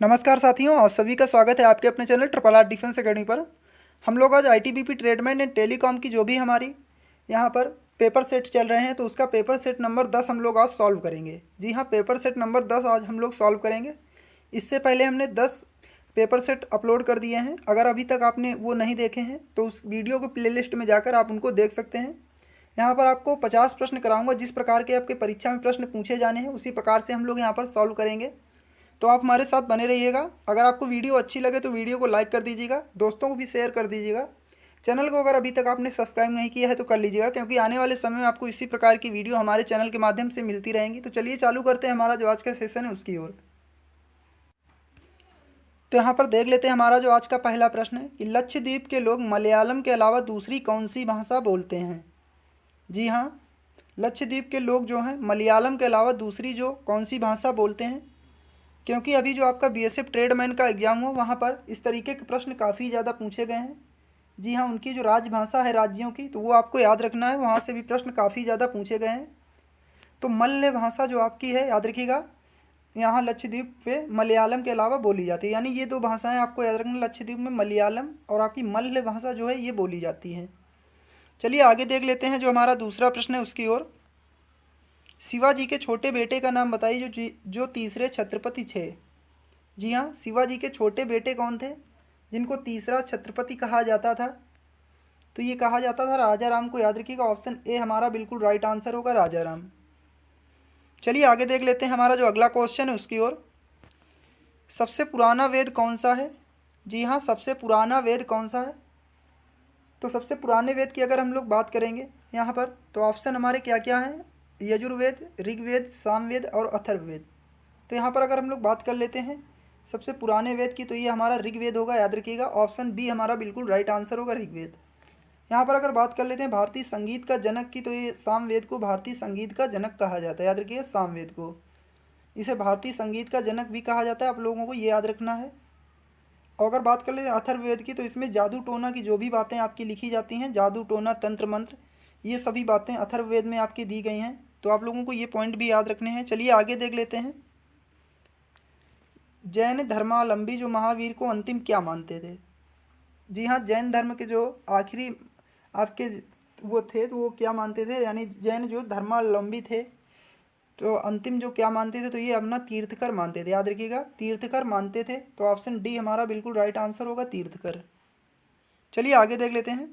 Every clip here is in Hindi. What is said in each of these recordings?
नमस्कार साथियों, आप सभी का स्वागत है आपके अपने channel triple R defence academy पर। हम लोग आज आईटीबीपी ट्रेडमैन एंड टेलीकॉम की जो भी हमारी यहाँ पर पेपर सेट चल रहे हैं तो उसका पेपर सेट नंबर 10 हम लोग आज सॉल्व करेंगे। जी हाँ, पेपर सेट नंबर 10 आज हम लोग सॉल्व करेंगे। इससे पहले हमने 10 पेपर सेट अपलोड कर दिए हैं। अगर अभी तक आपने वो नहीं देखे हैं तो उस वीडियो को प्लेलिस्ट में जाकर आप उनको देख सकते हैं। यहाँ पर आपको 50 प्रश्न कराऊंगा। जिस प्रकार के आपके परीक्षा में प्रश्न पूछे जाने हैं उसी प्रकार से हम लोग यहाँ पर सॉल्व करेंगे। तो आप हमारे साथ बने रहिएगा। अगर आपको वीडियो अच्छी लगे तो वीडियो को लाइक कर दीजिएगा, दोस्तों को भी शेयर कर दीजिएगा। चैनल को अगर अभी तक आपने सब्सक्राइब नहीं किया है तो कर लीजिएगा, क्योंकि आने वाले समय में आपको इसी प्रकार की वीडियो हमारे चैनल के माध्यम से मिलती रहेंगी। तो चलिए चालू करते हैं हमारा जो आज का सेशन है उसकी ओर। तो यहाँ पर देख लेते हैं हमारा जो आज का पहला प्रश्न है कि लक्षद्वीप के लोग मलयालम के अलावा दूसरी कौन सी भाषा बोलते हैं। जी हाँ, लक्षद्वीप के लोग जो हैं मलयालम के अलावा दूसरी जो कौन सी भाषा बोलते हैं। क्योंकि अभी जो आपका बीएसएफ ट्रेडमैन का एग्ज़ाम हुआ वहाँ पर इस तरीके के प्रश्न काफ़ी ज़्यादा पूछे गए हैं। जी हाँ, उनकी जो राजभाषा है राज्यों की तो वो आपको याद रखना है, वहाँ से भी प्रश्न काफ़ी ज़्यादा पूछे गए हैं। तो मल्य भाषा जो आपकी है याद रखिएगा, यहाँ लक्षद्वीप पे मलयालम के अलावा बोली जाती है। यानी ये दो भाषाएं आपको याद रखना, लक्षद्वीप में मलयालम और आपकी मल्य भाषा जो है ये बोली जाती है। चलिए आगे देख लेते हैं जो हमारा दूसरा प्रश्न है उसकी ओर। शिवाजी के छोटे बेटे का नाम बताइए जो तीसरे छत्रपति थे। जी हाँ, शिवाजी के छोटे बेटे कौन थे जिनको तीसरा छत्रपति कहा जाता था। तो ये कहा जाता था राजा राम को। याद रखिएगा, ऑप्शन ए हमारा बिल्कुल राइट आंसर होगा, राजा राम। चलिए आगे देख लेते हैं हमारा जो अगला क्वेश्चन है उसकी ओर। सबसे पुराना वेद कौन सा है। जी हाँ, सबसे पुराना वेद कौन सा है। तो सबसे पुराने वेद की अगर हम लोग बात करेंगे यहाँ पर तो ऑप्शन हमारे क्या क्या हैं, यजुर्वेद, ऋग्वेद, सामवेद और अथर्ववेद। तो यहाँ पर अगर हम लोग बात कर लेते हैं सबसे पुराने वेद की तो ये हमारा ऋग्वेद होगा। याद रखिएगा, ऑप्शन बी हमारा बिल्कुल राइट आंसर होगा, ऋग्वेद। यहाँ पर अगर बात कर लेते हैं भारतीय संगीत का जनक की तो ये सामवेद को भारतीय संगीत का जनक कहा जाता है। याद रखिए, सामवेद को इसे भारतीय संगीत का जनक भी कहा जाता है, आप लोगों को ये याद रखना है। और अगर बात कर लेते हैं अथर्ववेद की तो इसमें जादू टोना की जो भी बातें आपकी लिखी जाती हैं, जादू टोना, तंत्र मंत्र, ये सभी बातें अथर्ववेद में आपकी दी गई हैं। तो आप लोगों को ये पॉइंट भी याद रखने हैं। चलिए आगे देख लेते हैं। जैन धर्मावलंबी जो महावीर को अंतिम क्या मानते थे। जी हाँ, जैन धर्म के जो आखिरी आपके वो थे तो वो क्या मानते थे, यानी जैन जो धर्मावलंबी थे तो अंतिम जो क्या मानते थे तो ये अपना तीर्थकर मानते थे। याद रखिएगा, तीर्थकर मानते थे। तो ऑप्शन डी हमारा बिल्कुल राइट आंसर होगा, तीर्थकर। चलिए आगे देख लेते हैं।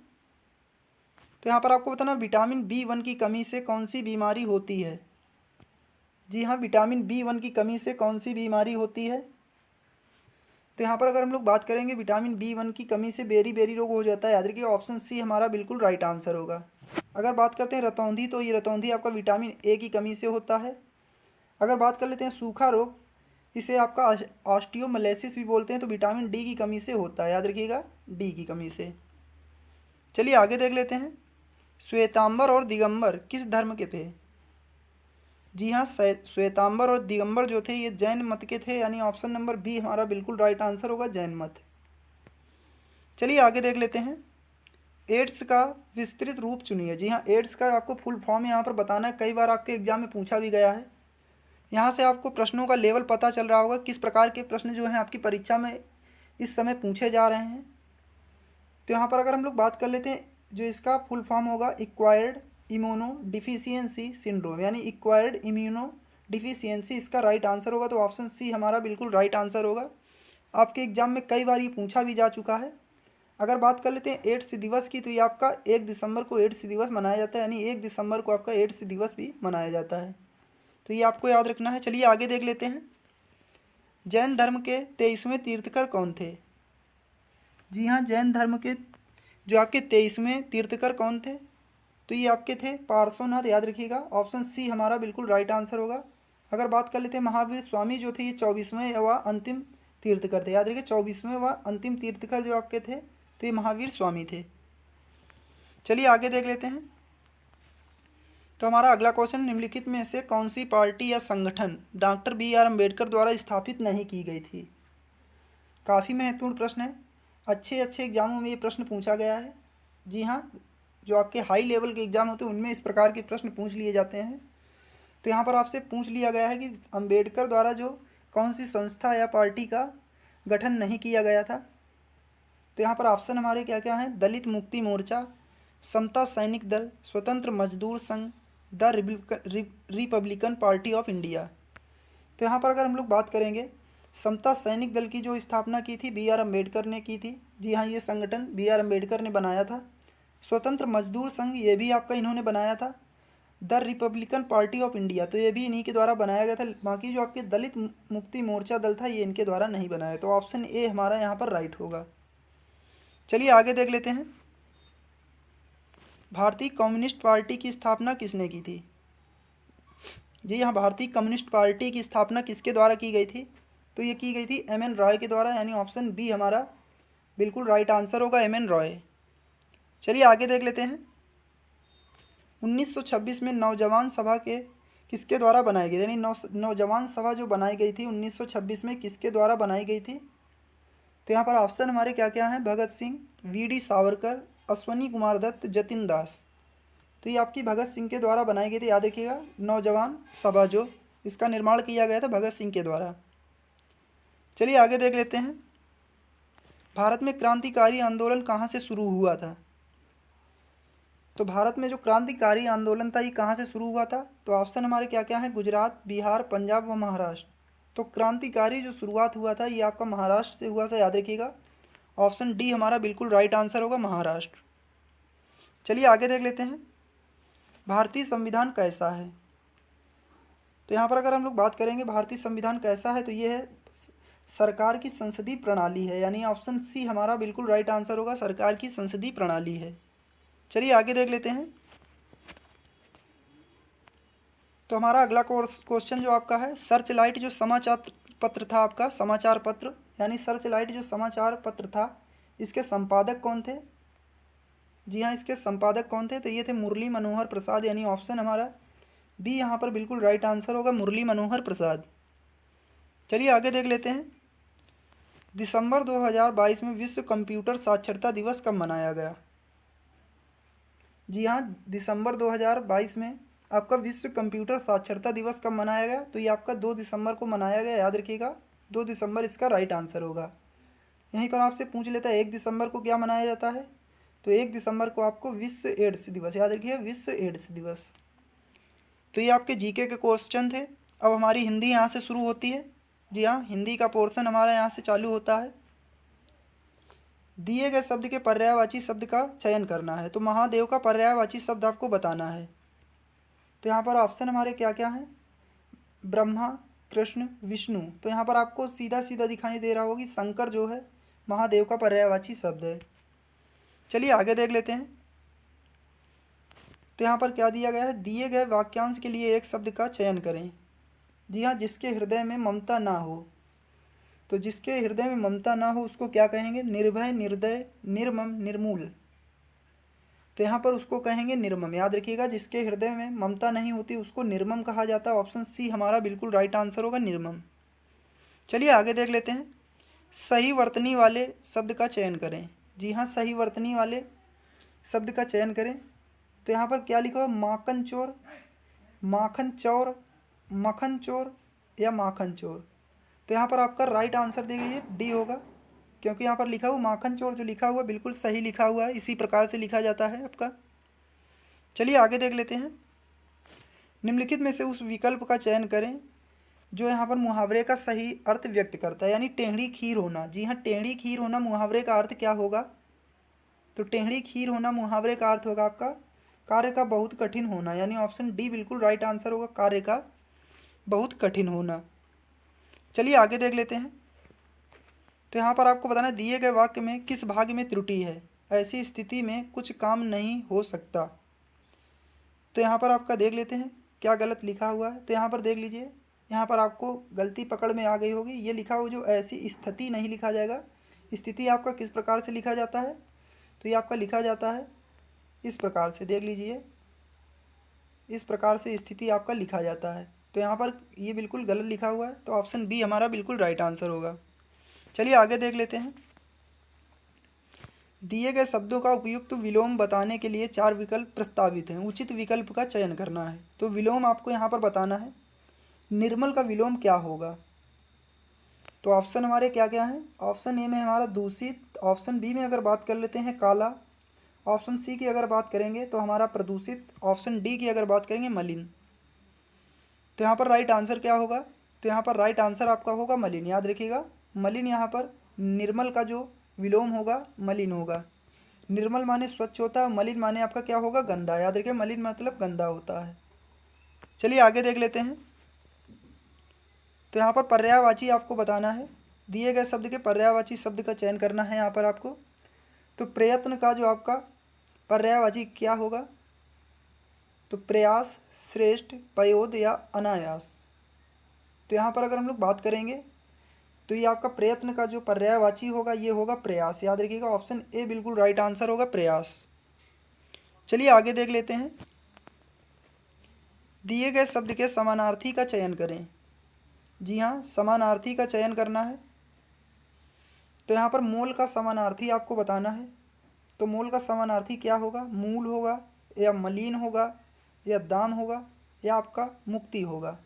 तो यहाँ पर आपको बताना विटामिन B1 की कमी से कौन सी बीमारी होती है। जी हाँ, विटामिन B1 की कमी से कौन सी बीमारी होती है। तो यहाँ पर अगर हम लोग बात करेंगे विटामिन B1 की कमी से बेरी बेरी रोग हो जाता है। याद रखिए, ऑप्शन सी हमारा बिल्कुल राइट आंसर होगा। अगर बात करते हैं रतौंधी तो ये रतौंधी आपका विटामिन ए की कमी से होता है। अगर बात कर लेते हैं सूखा रोग, इसे आपका ऑस्टियोमलेसिस भी बोलते हैं, तो विटामिन डी की कमी से होता है। याद रखिएगा, डी की कमी से। चलिए आगे देख लेते हैं। श्वेतांबर और दिगंबर किस धर्म के थे। जी हाँ, श्वेतांबर और दिगंबर जो थे ये जैन मत के थे, यानी ऑप्शन नंबर बी हमारा बिल्कुल राइट आंसर होगा, जैन मत। चलिए आगे देख लेते हैं। एड्स का विस्तृत रूप चुनिए। जी हाँ, एड्स का आपको फुल फॉर्म यहाँ पर बताना है, कई बार आपके एग्जाम में पूछा भी गया है। यहाँ से आपको प्रश्नों का लेवल पता चल रहा होगा, किस प्रकार के प्रश्न जो हैं आपकी परीक्षा में इस समय पूछे जा रहे हैं। तो यहाँ पर अगर हम लोग बात कर लेते हैं जो इसका फुल फॉर्म होगा एक्वायर्ड इम्यूनो डिफिशियंसी सिंड्रोम, यानी एक्वायर्ड इम्यूनो डिफिशियंसी इसका राइट आंसर होगा। तो ऑप्शन सी हमारा बिल्कुल राइट आंसर होगा। आपके एग्जाम में कई बार ये पूछा भी जा चुका है। अगर बात कर लेते हैं एड्स दिवस की तो ये आपका 1 दिसंबर को एड्स दिवस मनाया जाता है, यानी 1 दिसंबर को आपका एड्स दिवस भी मनाया जाता है। तो ये आपको याद रखना है। चलिए आगे देख लेते हैं। जैन धर्म के 23वें तीर्थकर कौन थे। जी हाँ, जैन धर्म के जो आपके 23वें तीर्थकर कौन थे तो ये आपके थे पार्श्वनाथ। याद रखिएगा, ऑप्शन सी हमारा बिल्कुल राइट आंसर होगा। अगर बात कर लेते हैं महावीर स्वामी जो थे ये 24वें व अंतिम तीर्थकर थे। याद रखिए, 24वें व अंतिम तीर्थकर जो आपके थे तो ये महावीर स्वामी थे। चलिए आगे देख लेते हैं। तो हमारा अगला क्वेश्चन, निम्नलिखित में से कौन सी पार्टी या संगठन डॉक्टर BR अम्बेडकर द्वारा स्थापित नहीं की गई थी। काफ़ी महत्वपूर्ण प्रश्न है, अच्छे एग्जामों में ये प्रश्न पूछा गया है। जी हाँ, जो आपके हाई लेवल के एग्जाम होते हैं उनमें इस प्रकार के प्रश्न पूछ लिए जाते हैं। तो यहाँ पर आपसे पूछ लिया गया है कि अम्बेडकर द्वारा जो कौन सी संस्था या पार्टी का गठन नहीं किया गया था? तो यहाँ पर ऑप्शन हमारे क्या क्या हैं? दलित मुक्ति मोर्चा, समता सैनिक दल, स्वतंत्र मजदूर संघ, the Republican party of India. तो यहाँ पर अगर हम लोग बात करेंगे, समता सैनिक दल की जो स्थापना की थी बी आर अम्बेडकर ने की थी। जी हाँ, ये संगठन बी आर अम्बेडकर ने बनाया था। स्वतंत्र मजदूर संघ ये भी आपका इन्होंने बनाया था। The Republican party of India तो ये भी इन्हीं के द्वारा बनाया गया था। बाकी जो आपके दलित मुक्ति मोर्चा दल था ये इनके द्वारा नहीं बनाया। तो ऑप्शन ए हमारा यहाँ पर राइट होगा। चलिए आगे देख लेते हैं, भारतीय कम्युनिस्ट पार्टी की स्थापना किसने की थी? जी हाँ, भारतीय कम्युनिस्ट पार्टी की स्थापना किसके द्वारा की गई थी? तो ये की गई थी एम एन रॉय के द्वारा, यानी ऑप्शन बी हमारा बिल्कुल राइट आंसर होगा, एम एन रॉय। चलिए आगे देख लेते हैं, 1926 में नौजवान सभा के किसके द्वारा बनाई गई, यानी नौजवान सभा जो बनाई गई थी 1926 में किसके द्वारा बनाई गई थी? तो यहाँ पर ऑप्शन हमारे क्या क्या हैं? भगत सिंह, वी डी सावरकर, अश्वनी कुमार दत्त, जतिन दास। तो ये आपकी भगत सिंह के द्वारा बनाई गई थी। याद रखिएगा, नौजवान सभा जो इसका निर्माण किया गया था भगत सिंह के द्वारा। चलिए आगे देख लेते हैं, भारत में क्रांतिकारी आंदोलन कहाँ से शुरू हुआ था? तो भारत में जो क्रांतिकारी आंदोलन था ये कहाँ से शुरू हुआ था? तो ऑप्शन हमारे क्या क्या हैं? गुजरात, बिहार, पंजाब व महाराष्ट्र। तो क्रांतिकारी जो शुरुआत हुआ था ये आपका महाराष्ट्र से हुआ था। याद रखिएगा, ऑप्शन डी हमारा बिल्कुल राइट आंसर होगा, महाराष्ट्र। चलिए आगे देख लेते हैं, भारतीय संविधान कैसा है? तो यहाँ पर अगर हम लोग बात करेंगे भारतीय संविधान कैसा है, तो ये है सरकार की संसदीय प्रणाली है, यानी ऑप्शन सी हमारा बिल्कुल राइट आंसर होगा, सरकार की संसदीय प्रणाली है। चलिए आगे देख लेते हैं, तो हमारा अगला क्वेश्चन जो आपका है, सर्च लाइट जो समाचार पत्र था आपका, समाचार पत्र यानी सर्च लाइट जो समाचार पत्र था, इसके संपादक कौन थे? जी हाँ, इसके संपादक कौन थे? तो ये थे मुरली मनोहर प्रसाद, यानी ऑप्शन हमारा बी यहाँ पर बिल्कुल राइट आंसर होगा, मुरली मनोहर प्रसाद। चलिए आगे देख लेते हैं, दिसंबर 2022 में विश्व कंप्यूटर साक्षरता दिवस कब मनाया गया? जी हाँ, दिसंबर 2022 में आपका विश्व कंप्यूटर साक्षरता दिवस कब मनाया गया? तो ये आपका 2 दिसंबर को मनाया गया। याद रखिएगा, 2 दिसंबर इसका राइट आंसर होगा। यहीं पर आपसे पूछ लेता है 1 दिसंबर को क्या मनाया जाता है? तो 1 दिसंबर को आपको विश्व एड्स दिवस, याद रखिए विश्व एड्स दिवस। तो ये आपके जीके के क्वेश्चन थे। अब हमारी हिंदी यहाँ से शुरू होती है। जी हाँ, हिंदी का पोर्शन हमारा यहाँ से चालू होता है। दिए गए शब्द के पर्यायवाची शब्द का चयन करना है। तो महादेव का पर्यायवाची शब्द आपको बताना है। तो यहाँ पर ऑप्शन हमारे क्या क्या हैं? ब्रह्मा, कृष्ण, विष्णु। तो यहाँ पर आपको सीधा सीधा दिखाई दे रहा होगी शंकर जो है महादेव का पर्यायवाची शब्द है। चलिए आगे देख लेते हैं, तो यहाँ पर क्या दिया गया है? दिए गए वाक्यांश के लिए एक शब्द का चयन करें। जी हाँ, जिसके हृदय में ममता ना हो। तो जिसके हृदय में ममता ना हो उसको क्या कहेंगे? निर्भय, निर्दय, निर्मम, निर्मूल। तो यहाँ पर उसको कहेंगे निर्मम। याद रखिएगा, जिसके हृदय में ममता नहीं होती उसको निर्मम कहा जाता है। ऑप्शन सी हमारा बिल्कुल राइट आंसर होगा, निर्मम। चलिए आगे देख लेते हैं, सही वर्तनी वाले शब्द का चयन करें। जी हाँ, सही वर्तनी वाले शब्द का चयन करें। तो यहाँ पर क्या लिखा हुआ? माखन चोर, माखन चोर, मक्खन चोर या माखन चोर। तो यहाँ पर आपका राइट आंसर देख लीजिए, डी होगा, क्योंकि यहाँ पर लिखा हुआ माखन चोर जो लिखा हुआ बिल्कुल सही लिखा हुआ है। इसी प्रकार से लिखा जाता है आपका। चलिए आगे देख लेते हैं, निम्नलिखित में से उस विकल्प का चयन करें जो यहाँ पर मुहावरे का सही अर्थ व्यक्त करता है, यानी टेढ़ी खीर होना। जी हाँ, टेढ़ी खीर होना मुहावरे का अर्थ क्या होगा? तो टेढ़ी खीर होना मुहावरे का अर्थ होगा आपका कार्य का बहुत कठिन होना, यानी ऑप्शन डी बिल्कुल राइट आंसर होगा, कार्य का बहुत कठिन होना। चलिए आगे देख लेते हैं, तो यहाँ पर आपको बताना है दिए गए वाक्य में किस भाग में त्रुटि है? ऐसी स्थिति में कुछ काम नहीं हो सकता। तो यहाँ पर आपका देख लेते हैं क्या गलत लिखा हुआ है। तो यहाँ पर देख लीजिए, यहाँ पर आपको गलती पकड़ में आ गई होगी। ये लिखा हो जो ऐसी स्थिति नहीं लिखा जाएगा। स्थिति आपका किस प्रकार से लिखा जाता है? तो ये आपका लिखा जाता है इस प्रकार से, देख लीजिए, इस प्रकार से स्थिति आपका लिखा जाता है। तो यहाँ पर ये बिल्कुल गलत लिखा हुआ है। तो ऑप्शन बी हमारा बिल्कुल राइट आंसर होगा। चलिए आगे देख लेते हैं, दिए गए शब्दों का उपयुक्त विलोम बताने के लिए 4 विकल्प प्रस्तावित हैं। उचित विकल्प का चयन करना है। तो विलोम आपको यहाँ पर बताना है। निर्मल का विलोम क्या होगा? तो ऑप्शन हमारे क्या क्या हैं? ऑप्शन ए में हमारा दूषित, ऑप्शन बी में अगर बात कर लेते हैं काला, ऑप्शन सी की अगर बात करेंगे तो हमारा प्रदूषित, ऑप्शन डी की अगर बात करेंगे मलिन। तो यहाँ पर राइट आंसर क्या होगा? तो यहाँ पर राइट आंसर आपका होगा मलिन। याद रखिएगा, मलिन यहाँ पर निर्मल का जो विलोम होगा मलिन होगा। निर्मल माने स्वच्छ होता है, मलिन माने आपका क्या होगा? गंदा। याद रखिए, मलिन मतलब गंदा होता है। चलिए आगे देख लेते हैं। तो यहाँ पर पर्यायवाची आपको बताना है, दिए गए शब्द के पर्यायवाची शब्द का चयन करना है यहाँ पर आपको। तो प्रयत्न का जो आपका पर्यायवाची क्या होगा? तो प्रयास, श्रेष्ठ, पयोद या अनायास। तो यहाँ पर अगर हम लोग बात करेंगे तो ये आपका प्रयत्न का जो पर्यायवाची होगा ये होगा प्रयास। याद रखिएगा, ऑप्शन ए बिल्कुल राइट आंसर होगा, प्रयास। चलिए आगे देख लेते हैं। दिए गए शब्द के समानार्थी का चयन करें। जी हाँ, समानार्थी का चयन करना है। तो यहाँ पर मोल का समानार्थी आपको बताना है। तो मोल का समानार्थी क्या होगा? मूल होगा या मलिन होगा या दाम होगा या आपका मुक्ति होगा।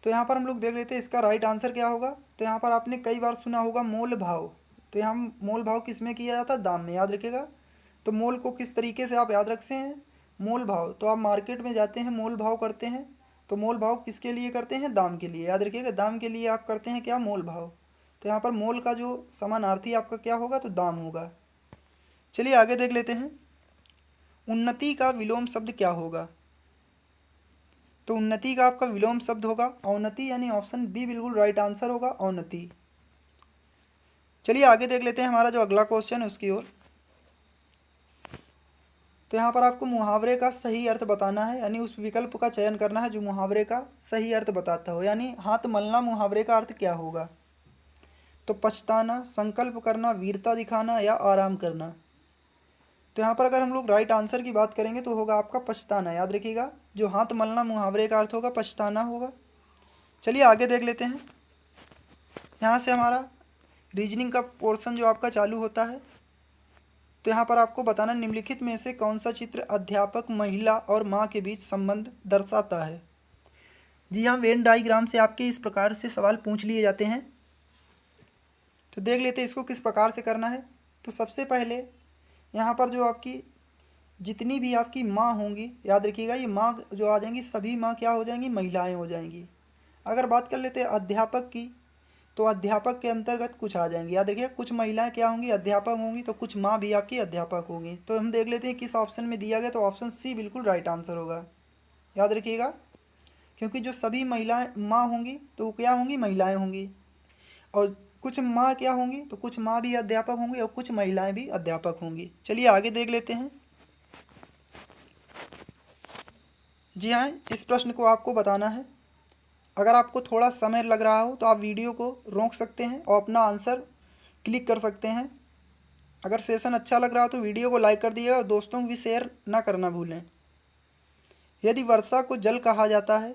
तो यहाँ पर हम लोग देख लेते हैं इसका राइट आंसर क्या होगा। तो यहाँ पर आपने कई बार सुना होगा मोल भाव। तो यहाँ मोल भाव किस में किया जाता है? दाम में। याद रखिएगा। तो मोल को किस तरीके से आप याद रखते हैं? मोल भाव। तो आप मार्केट में जाते हैं, मोल भाव करते हैं। तो मोल भाव किसके लिए करते हैं? दाम के लिए। याद रखिएगा, दाम के लिए आप करते हैं क्या? मोल भाव। तो यहाँ पर मोल का जो समानार्थी आपका क्या होगा? तो दाम होगा। चलिए आगे देख लेते हैं। उन्नति का विलोम शब्द क्या होगा? तो उन्नति का आपका विलोम शब्द होगा अवनति, यानी ऑप्शन बी बिल्कुल राइट आंसर होगा, अवनति। चलिए आगे देख लेते हैं हमारा जो अगला क्वेश्चन है उसकी ओर। तो यहाँ पर आपको मुहावरे का सही अर्थ बताना है, यानी उस विकल्प का चयन करना है जो मुहावरे का सही अर्थ बताता हो। यानी हाथ मलना मुहावरे का अर्थ क्या होगा? तो पछताना, संकल्प करना, वीरता दिखाना या आराम करना। तो यहाँ पर अगर हम लोग राइट आंसर की बात करेंगे तो होगा आपका पछताना। याद रखिएगा, जो हाथ मलना मुहावरे का अर्थ होगा पछताना होगा। चलिए आगे देख लेते हैं। यहाँ से हमारा रीजनिंग का पोर्शन जो आपका चालू होता है। तो यहाँ पर आपको बताना, निम्नलिखित में से कौन सा चित्र अध्यापक, महिला और माँ के बीच संबंध दर्शाता है? जी हाँ, वेन डायग्राम से आपके इस प्रकार से सवाल पूछ लिए जाते हैं। तो देख लेते हैं इसको किस प्रकार से करना है। तो सबसे पहले यहाँ पर जो आपकी जितनी भी आपकी माँ होंगी, याद रखिएगा ये माँ जो आ जाएंगी सभी माँ क्या हो जाएंगी? महिलाएं हो जाएंगी। अगर बात कर लेते हैं अध्यापक की, तो अध्यापक के अंतर्गत कुछ आ जाएंगी। याद रखिए, कुछ महिलाएं क्या होंगी? अध्यापक होंगी। तो कुछ माँ भी आपकी अध्यापक होंगी। तो हम देख लेते हैं किस ऑप्शन में दिया गया। तो ऑप्शन सी बिल्कुल राइट आंसर होगा। याद रखिएगा, क्योंकि जो सभी महिलाएं माँ होंगी तो वो क्या होंगी? महिलाएं होंगी। और कुछ माँ क्या होंगी? तो कुछ माँ भी अध्यापक होंगी और कुछ महिलाएं भी अध्यापक होंगी। चलिए आगे देख लेते हैं। जी हाँ, इस प्रश्न को आपको बताना है। अगर आपको थोड़ा समय लग रहा हो तो आप वीडियो को रोक सकते हैं और अपना आंसर क्लिक कर सकते हैं। अगर सेशन अच्छा लग रहा हो तो वीडियो को लाइक कर दिएगा और दोस्तों को भी शेयर ना करना भूलें। यदि वर्षा को जल कहा जाता है,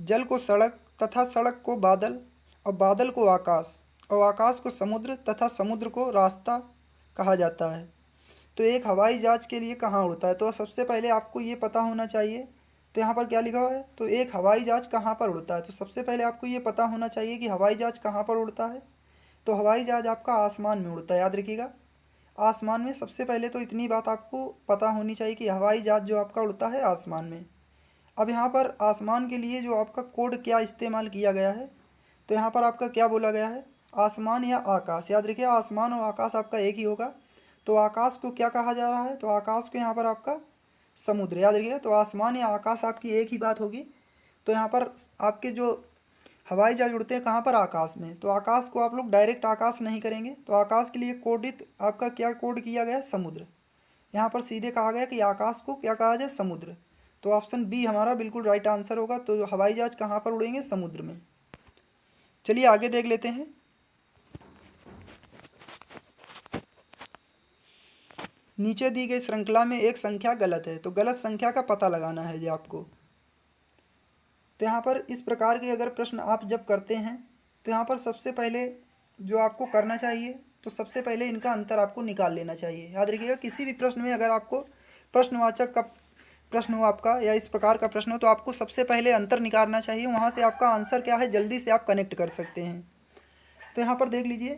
जल को सड़क तथा सड़क को बादल और बादल को आकाश और आकाश को समुद्र तथा समुद्र को रास्ता कहा जाता है, तो एक हवाई जहाज के लिए कहाँ उड़ता है? तो सबसे पहले आपको ये पता होना चाहिए। तो यहाँ पर क्या लिखा हुआ है? तो एक हवाई जहाज कहाँ पर उड़ता है? तो सबसे पहले आपको ये पता होना चाहिए कि हवाई जहाज कहाँ पर उड़ता है। तो हवाई जहाज आपका आसमान में उड़ता है। याद रखिएगा, आसमान में। सबसे पहले तो इतनी बात आपको पता होनी चाहिए कि हवाई जहाज जो आपका उड़ता है आसमान में। अब यहाँ पर आसमान के लिए जो आपका कोड क्या इस्तेमाल किया गया है, तो यहाँ पर आपका क्या बोला गया है? आसमान या आकाश। याद रखिए, आसमान और आकाश आपका एक ही होगा। तो आकाश को क्या कहा जा रहा है? तो आकाश को यहाँ पर आपका समुद्र। याद रखिएगा, तो आसमान या आकाश आपकी एक ही बात होगी। तो यहाँ पर आपके जो हवाई जहाज उड़ते हैं कहाँ पर? आकाश में। तो आकाश को आप लोग डायरेक्ट आकाश नहीं करेंगे। तो आकाश के लिए कोडित आपका क्या कोड किया गया? समुद्र। यहाँ पर सीधे कहा गया कि आकाश को क्या कहा जाए? समुद्र। तो ऑप्शन बी हमारा बिल्कुल राइट आंसर होगा। तो हवाई जहाज कहाँ पर उड़ेंगे? समुद्र में। चलिए आगे देख लेते हैं। नीचे दी गई श्रृंखला में एक संख्या गलत है, तो गलत संख्या का पता लगाना है जी आपको। तो यहाँ पर इस प्रकार के अगर प्रश्न आप जब करते हैं तो यहाँ पर सबसे पहले जो आपको करना चाहिए, तो सबसे पहले इनका अंतर आपको निकाल लेना चाहिए। याद रखिएगा, किसी भी प्रश्न में अगर आपको प्रश्नवाचक का प्रश्न हो आपका या इस प्रकार का प्रश्न हो तो आपको सबसे पहले अंतर निकालना चाहिए। वहाँ से आपका आंसर क्या है जल्दी से आप कनेक्ट कर सकते हैं। तो यहाँ पर देख लीजिए,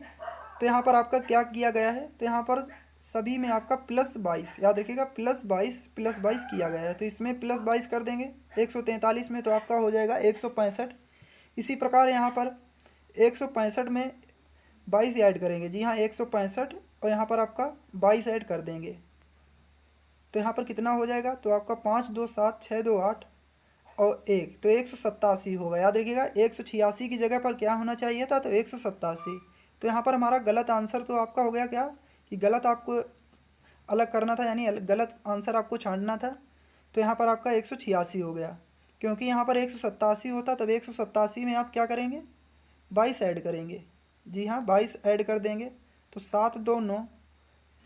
तो यहाँ पर आपका क्या किया गया है, तो यहाँ पर सभी में आपका +22, याद रखिएगा +22 किया गया है। तो इसमें +22 कर देंगे 143 में, तो आपका हो जाएगा 165। इसी प्रकार यहाँ पर 165 में 22 ऐड करेंगे, जी हाँ 165, और यहाँ पर आपका 22 ऐड कर देंगे, तो यहाँ पर कितना हो जाएगा, तो आपका 5 2 7 6 2 8 और 1, तो 187 होगा। याद रखिएगा 186 की जगह पर क्या होना चाहिए था, तो 187। तो यहाँ पर हमारा गलत आंसर तो आपका हो गया क्या, कि गलत आपको अलग करना था, यानी गलत आंसर आपको छांटना था। तो यहाँ पर आपका 186 हो गया, क्योंकि यहाँ पर 187 होता, तब 187 में आप क्या करेंगे, 22 ऐड करेंगे, जी हाँ 22 ऐड कर देंगे। तो 7 2 9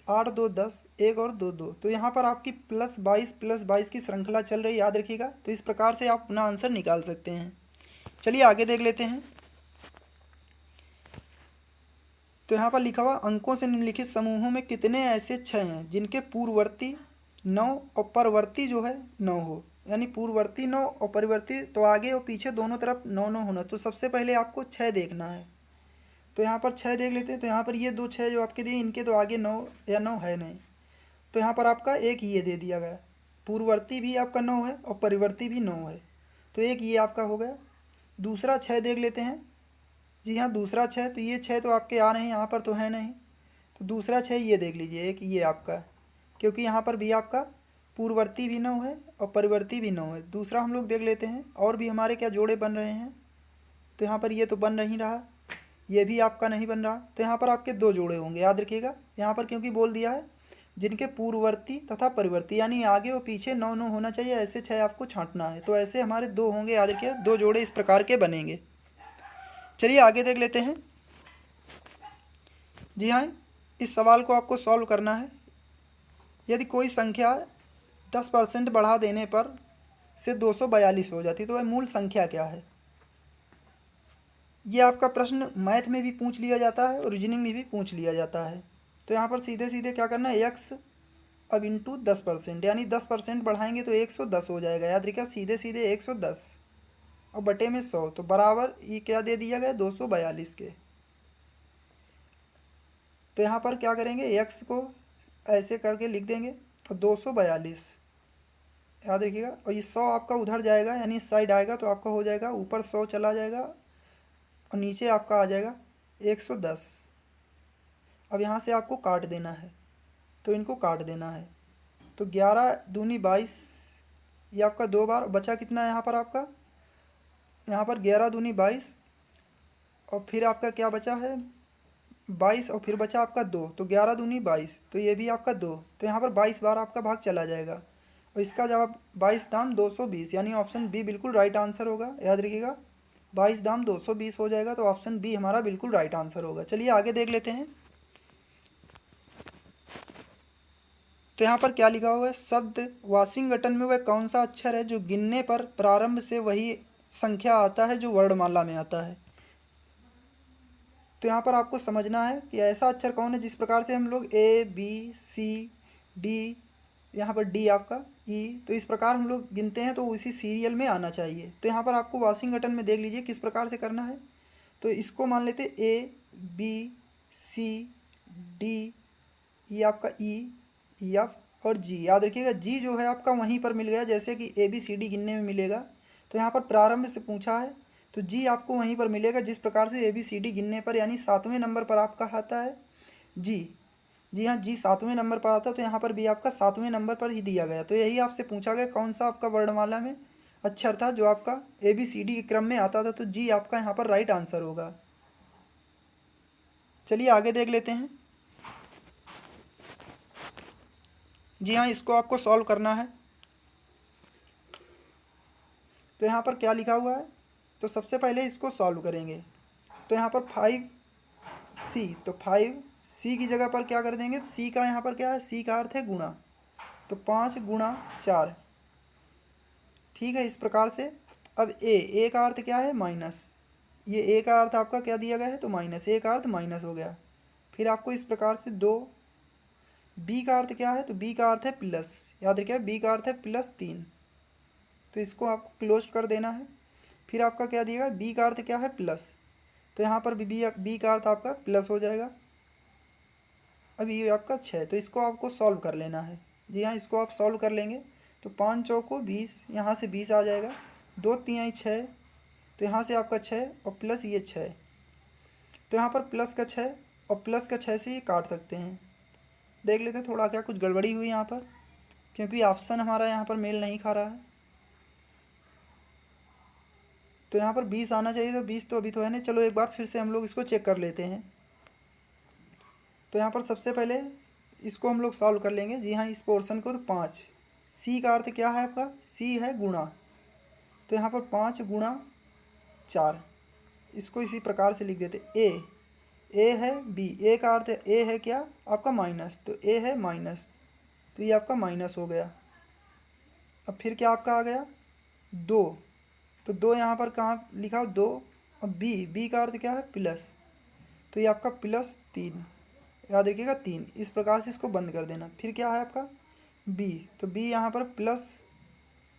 8 2 10 1 और 2 2, तो यहाँ पर आपकी +22 की श्रृंखला चल रही है, याद रखिएगा। तो इस प्रकार से आप अपना आंसर निकाल सकते हैं। चलिए आगे देख लेते हैं। तो यहाँ पर लिखा हुआ, अंकों से निम्नलिखित समूहों में कितने ऐसे क्षय हैं जिनके पूर्ववर्ती 9 और परवर्ती जो है 9 हो, यानी पूर्ववर्ती 9 और परिवर्ती, तो आगे और पीछे दोनों तरफ 9 9 होना। तो सबसे पहले आपको 6 देखना है, तो यहाँ पर 6 देख लेते हैं। तो यहाँ पर ये 2 6 जो आपके दिए, इनके तो आगे 9 या 9 है नहीं, तो यहाँ पर आपका एक ये दे दिया गया, पूर्ववर्ती भी आपका 9 है और परिवर्ती भी 9 है, तो एक ये आपका हो गया। दूसरा 6 देख लेते हैं, जी हाँ दूसरा 6, तो ये 6 तो आपके आ रहे हैं, यहाँ पर तो है नहीं, तो दूसरा 6 ये देख लीजिए, एक ये आपका, क्योंकि यहाँ पर भी आपका पूर्ववर्ती भी 9 है और परिवर्ती भी 9 है। दूसरा हम लोग देख लेते हैं, और भी हमारे क्या जोड़े बन रहे हैं, तो यहाँ पर ये तो बन नहीं रहा, ये भी आपका नहीं बन रहा, तो यहाँ पर आपके 2 जोड़े होंगे, याद रखिएगा। यहाँ पर क्योंकि बोल दिया है जिनके पूर्ववर्ती तथा परिवर्ती, यानी आगे और पीछे 9 9 होना चाहिए, ऐसे 6 आपको छांटना है, तो ऐसे हमारे 2 होंगे, याद रखिए 2 जोड़े इस प्रकार के बनेंगे। चलिए आगे देख लेते हैं। जी हाँ, इस सवाल को आपको सॉल्व करना है। यदि कोई संख्या 10% बढ़ा देने पर से 242 हो जाती, तो वह मूल संख्या क्या है। ये आपका प्रश्न मैथ में भी पूछ लिया जाता है और रीजनिंग में भी पूछ लिया जाता है। तो यहाँ पर सीधे सीधे क्या करना है, x अब इंटू 10%, यानी 10% बढ़ाएंगे तो 110 हो जाएगा, याद रखिएगा सीधे सीधे 110 और बटे में 100, तो बराबर ये क्या दे दिया गया, 242 के। तो यहाँ पर क्या करेंगे, x को ऐसे करके लिख देंगे और 242, याद रखिएगा, और ये 100 आपका उधर जाएगा, यानी इस साइड आएगा, तो आपका हो जाएगा ऊपर 100 चला जाएगा और नीचे आपका आ जाएगा 110। अब यहाँ से आपको काट देना है, तो इनको काट देना है, तो 11 दूनी 22, ये आपका 2 बार बचा, कितना है यहाँ पर आपका, यहाँ पर 11 दूनी 22, और फिर आपका क्या बचा है 22, और फिर बचा आपका 2, तो 11 दूनी 22, तो ये भी आपका 2, तो यहाँ पर 22 बार आपका भाग चला जाएगा, और इसका जवाब 22 दाम 220, यानी ऑप्शन बी बिल्कुल राइट आंसर होगा, याद रखिएगा 22 दाम 220 हो जाएगा, तो ऑप्शन बी हमारा बिल्कुल राइट आंसर होगा। चलिए आगे देख लेते हैं। तो यहाँ पर क्या लिखा हुआ है, शब्द वाशिंगटन में वह कौन सा अक्षर है जो गिनने पर प्रारंभ से वही संख्या आता है जो वर्णमाला में आता है। तो यहाँ पर आपको समझना है कि ऐसा अक्षर कौन है जिस प्रकार से हम लोग ABCD, यहाँ पर D आपका E, तो इस प्रकार हम लोग गिनते हैं, तो उसी सीरियल में आना चाहिए। तो यहाँ पर आपको वाशिंगटन में देख लीजिए किस प्रकार से करना है। तो इसको मान लेते ABCD, ये आपका EF और G, याद रखिएगा G जो है आपका वहीं पर मिल गया, जैसे कि ABCD गिनने में मिलेगा, तो यहाँ पर प्रारंभ से पूछा है, तो G आपको वहीं पर मिलेगा जिस प्रकार से ABCD गिनने पर, यानी 7वें नंबर पर आपका आता है G। जी हाँ, G 7वें नंबर पर आता है, तो यहाँ पर भी आपका 7वें नंबर पर ही दिया गया। तो यही आपसे पूछा गया कौन सा आपका वर्णमाला में अक्षर था जो आपका ABCD के क्रम में आता था, तो G आपका यहाँ पर राइट आंसर होगा। चलिए आगे देख लेते हैं। जी हाँ, इसको आपको सॉल्व करना है। तो यहाँ पर क्या लिखा हुआ है, तो सबसे पहले इसको सॉल्व करेंगे। तो यहाँ पर 5C, तो 5C की जगह पर क्या कर देंगे, तो C का यहाँ पर क्या है, C का अर्थ है गुणा, तो 5 गुणा 4, ठीक है। इस प्रकार से अब A का अर्थ क्या है, माइनस, ये A का अर्थ आपका क्या दिया गया है, तो माइनस, A का अर्थ माइनस हो गया। फिर आपको इस प्रकार से 2, B का अर्थ क्या है, तो B का अर्थ है प्लस, याद रखिए B का अर्थ है +3, तो इसको आपको क्लोज कर देना है। फिर आपका क्या दिएगा, B का अर्थ क्या है प्लस, तो यहाँ पर बी का अर्थ आपका प्लस हो जाएगा। अब ये आपका 6, तो इसको आपको सॉल्व कर लेना है। जी हाँ, इसको आप सॉल्व कर लेंगे तो 5 चौको 20, यहाँ से 20 आ जाएगा, 2 तिहाई 6, तो यहाँ से आपका 6 और प्लस ये 6, तो यहाँ पर प्लस का 6 और प्लस का 6 से ये काट सकते हैं। देख लेते हैं थोड़ा क्या कुछ गड़बड़ी हुई यहाँ पर, क्योंकि ऑप्शन हमारा यहाँ पर मेल नहीं खा रहा है। तो यहाँ पर 20 आना चाहिए, तो 20 तो अभी तो है नहीं। चलो एक बार फिर से हम लोग इसको चेक कर लेते हैं। तो यहाँ पर सबसे पहले इसको हम लोग सॉल्व कर लेंगे। जी हाँ, इस पोर्शन को, तो 5, सी का अर्थ क्या है आपका, सी है गुणा, तो यहाँ पर 5 गुणा 4, इसको इसी प्रकार से लिख देते। ए है बी, ए का अर्थ ए है क्या आपका माइनस, तो ए है माइनस, तो ये आपका माइनस हो गया। अब फिर क्या आपका आ गया 2, तो 2 यहाँ पर कहाँ लिखा हो 2, और बी का अर्थ क्या है प्लस, तो ये आपका प्लस 3, याद रखिएगा 3, इस प्रकार से इसको बंद कर देना। फिर क्या है आपका बी, तो बी यहाँ पर प्लस,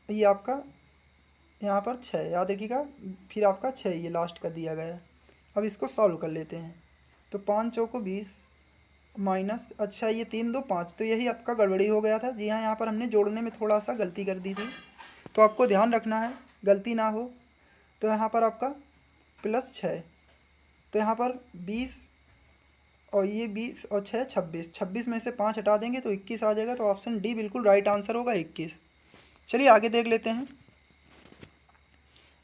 ये आपका यहाँ पर 6, याद रखिएगा, फिर आपका 6 ये लास्ट का दिया गया है। अब इसको सॉल्व कर लेते हैं। तो 5 चौको 20 माइनस, अच्छा ये 3 2 5, तो यही आपका गड़बड़ी हो गया था। जी हाँ, यहाँ पर हमने जोड़ने में थोड़ा सा गलती कर दी थी, तो आपको ध्यान रखना है गलती ना हो। तो यहाँ पर आपका प्लस 6, तो यहाँ पर 20 और ये 20 और 6 26, 26 में से 5 हटा देंगे तो 21 आ जाएगा। तो ऑप्शन डी बिल्कुल राइट आंसर होगा 21। चलिए आगे देख लेते हैं।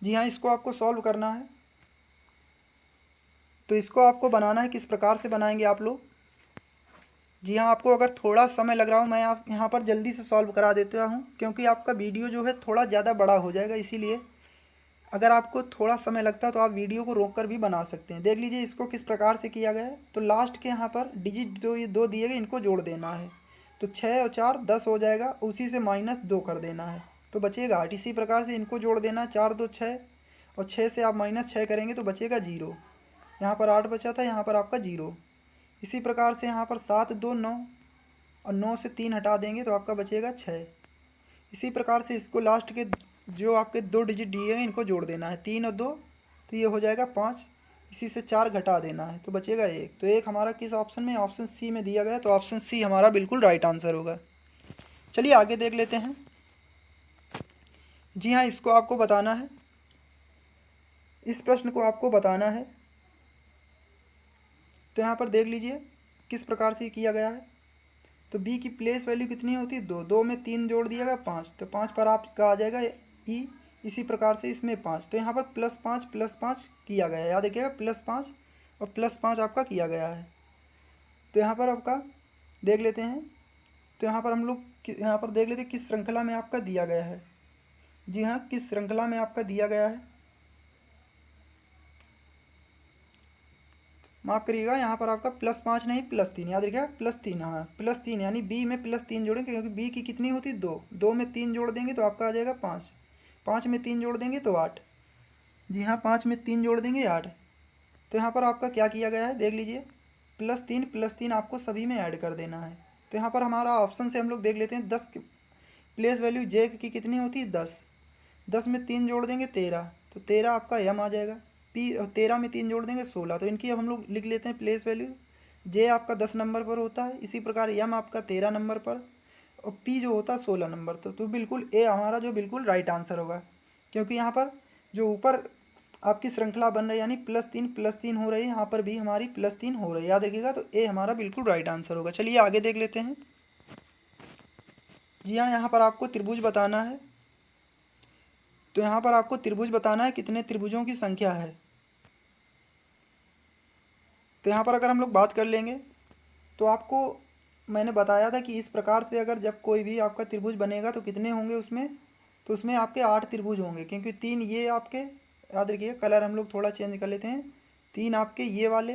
जी हाँ, इसको आपको सॉल्व करना है। तो इसको आपको बनाना है, किस प्रकार से बनाएंगे आप लोग। जी हाँ, आपको अगर थोड़ा समय लग रहा हो, मैं आप यहाँ पर जल्दी से सॉल्व करा देता हूँ, क्योंकि आपका वीडियो जो है थोड़ा ज़्यादा बड़ा हो जाएगा, इसीलिए अगर आपको थोड़ा समय लगता है तो आप वीडियो को रोक कर भी बना सकते हैं। देख लीजिए इसको किस प्रकार से किया गया है। तो लास्ट के यहाँ पर डिजिट जो ये 2 दिए गए, इनको जोड़ देना है। तो 6 और 4 10 हो जाएगा, उसी से -2 कर देना है, तो बचेगा 8। इसी प्रकार से इनको जोड़ देना, 4 2 6, और 6 से आप -6 करेंगे तो बचेगा 0। यहाँ पर 8 बचा था, यहाँ पर आपका 0। इसी प्रकार से यहाँ पर 7 2 9, और 9 से 3 हटा देंगे तो आपका बचेगा 6। इसी प्रकार से इसको लास्ट के जो आपके 2 डिजिट दिए हैं इनको जोड़ देना है, 3 और 2, तो ये हो जाएगा 5। इसी से 4 घटा देना है तो बचेगा 1। तो 1 हमारा किस ऑप्शन में, ऑप्शन सी में दिया गया, तो ऑप्शन सी हमारा बिल्कुल राइट आंसर होगा। चलिए आगे देख लेते हैं। जी हाँ, इसको आपको बताना है, इस प्रश्न को आपको बताना है। तो यहाँ पर देख लीजिए किस प्रकार से किया गया है। तो बी की प्लेस वैल्यू कितनी होती है 2, 2 में 3 जोड़ दिया गया 5, तो 5 पर आपका आ जाएगा ई। इसी प्रकार से इसमें 5, तो यहाँ पर +5 किया गया है, याद रखिएगा +5 और +5 आपका किया गया है। तो यहाँ पर आपका देख लेते हैं। तो यहाँ पर हम लोग यहाँ पर देख लेते हैं किस श्रृंखला में आपका दिया गया है। जी हाँ, किस श्रृंखला में आपका दिया गया है, माफ़ करिएगा, यहाँ पर आपका +5 नहीं +3, याद रखिएगा +3, हाँ +3, यानी बी में +3 जोड़ेंगे, क्योंकि बी की कितनी होती है 2, 2 में 3 जोड़ देंगे तो आपका आ जाएगा 5, 5 में 3 जोड़ देंगे तो 8। जी हाँ, 5 में 3 जोड़ देंगे 8। तो यहाँ पर आपका क्या किया गया है देख लीजिए, +3 आपको सभी में ऐड कर देना है। तो यहाँ पर हमारा ऑप्शन से हम लोग देख लेते हैं, 10 प्लेस वैल्यू जे की कितनी होती है 10, 10 में 3 जोड़ देंगे 13, तो 13 आपका यम आ जाएगा। पी 13 में 3 जोड़ देंगे 16, तो इनकी अब हम लोग लिख लेते हैं प्लेस वैल्यू। जे आपका 10 नंबर पर होता है, इसी प्रकार यम आपका 13 नंबर पर, और पी जो होता है 16 नंबर पर। तो बिल्कुल ए हमारा जो बिल्कुल राइट आंसर होगा, क्योंकि यहाँ पर जो ऊपर आपकी श्रृंखला बन रही है यानी +3 हो रही है, यहाँ पर भी हमारी +3 हो रही है, याद रखिएगा। तो ए हमारा बिल्कुल राइट आंसर होगा। चलिए आगे देख लेते हैं। जी हाँ, यहाँ पर आपको त्रिभुज बताना है। तो यहाँ पर आपको त्रिभुज बताना है, कितने त्रिभुजों की संख्या है। तो यहाँ पर अगर हम लोग बात कर लेंगे तो आपको मैंने बताया था कि इस प्रकार से अगर जब कोई भी आपका त्रिभुज बनेगा तो कितने होंगे उसमें, तो उसमें आपके 8 त्रिभुज होंगे, क्योंकि 3 ये आपके, याद रखिए कलर हम लोग थोड़ा चेंज कर लेते हैं, 3 आपके ये वाले,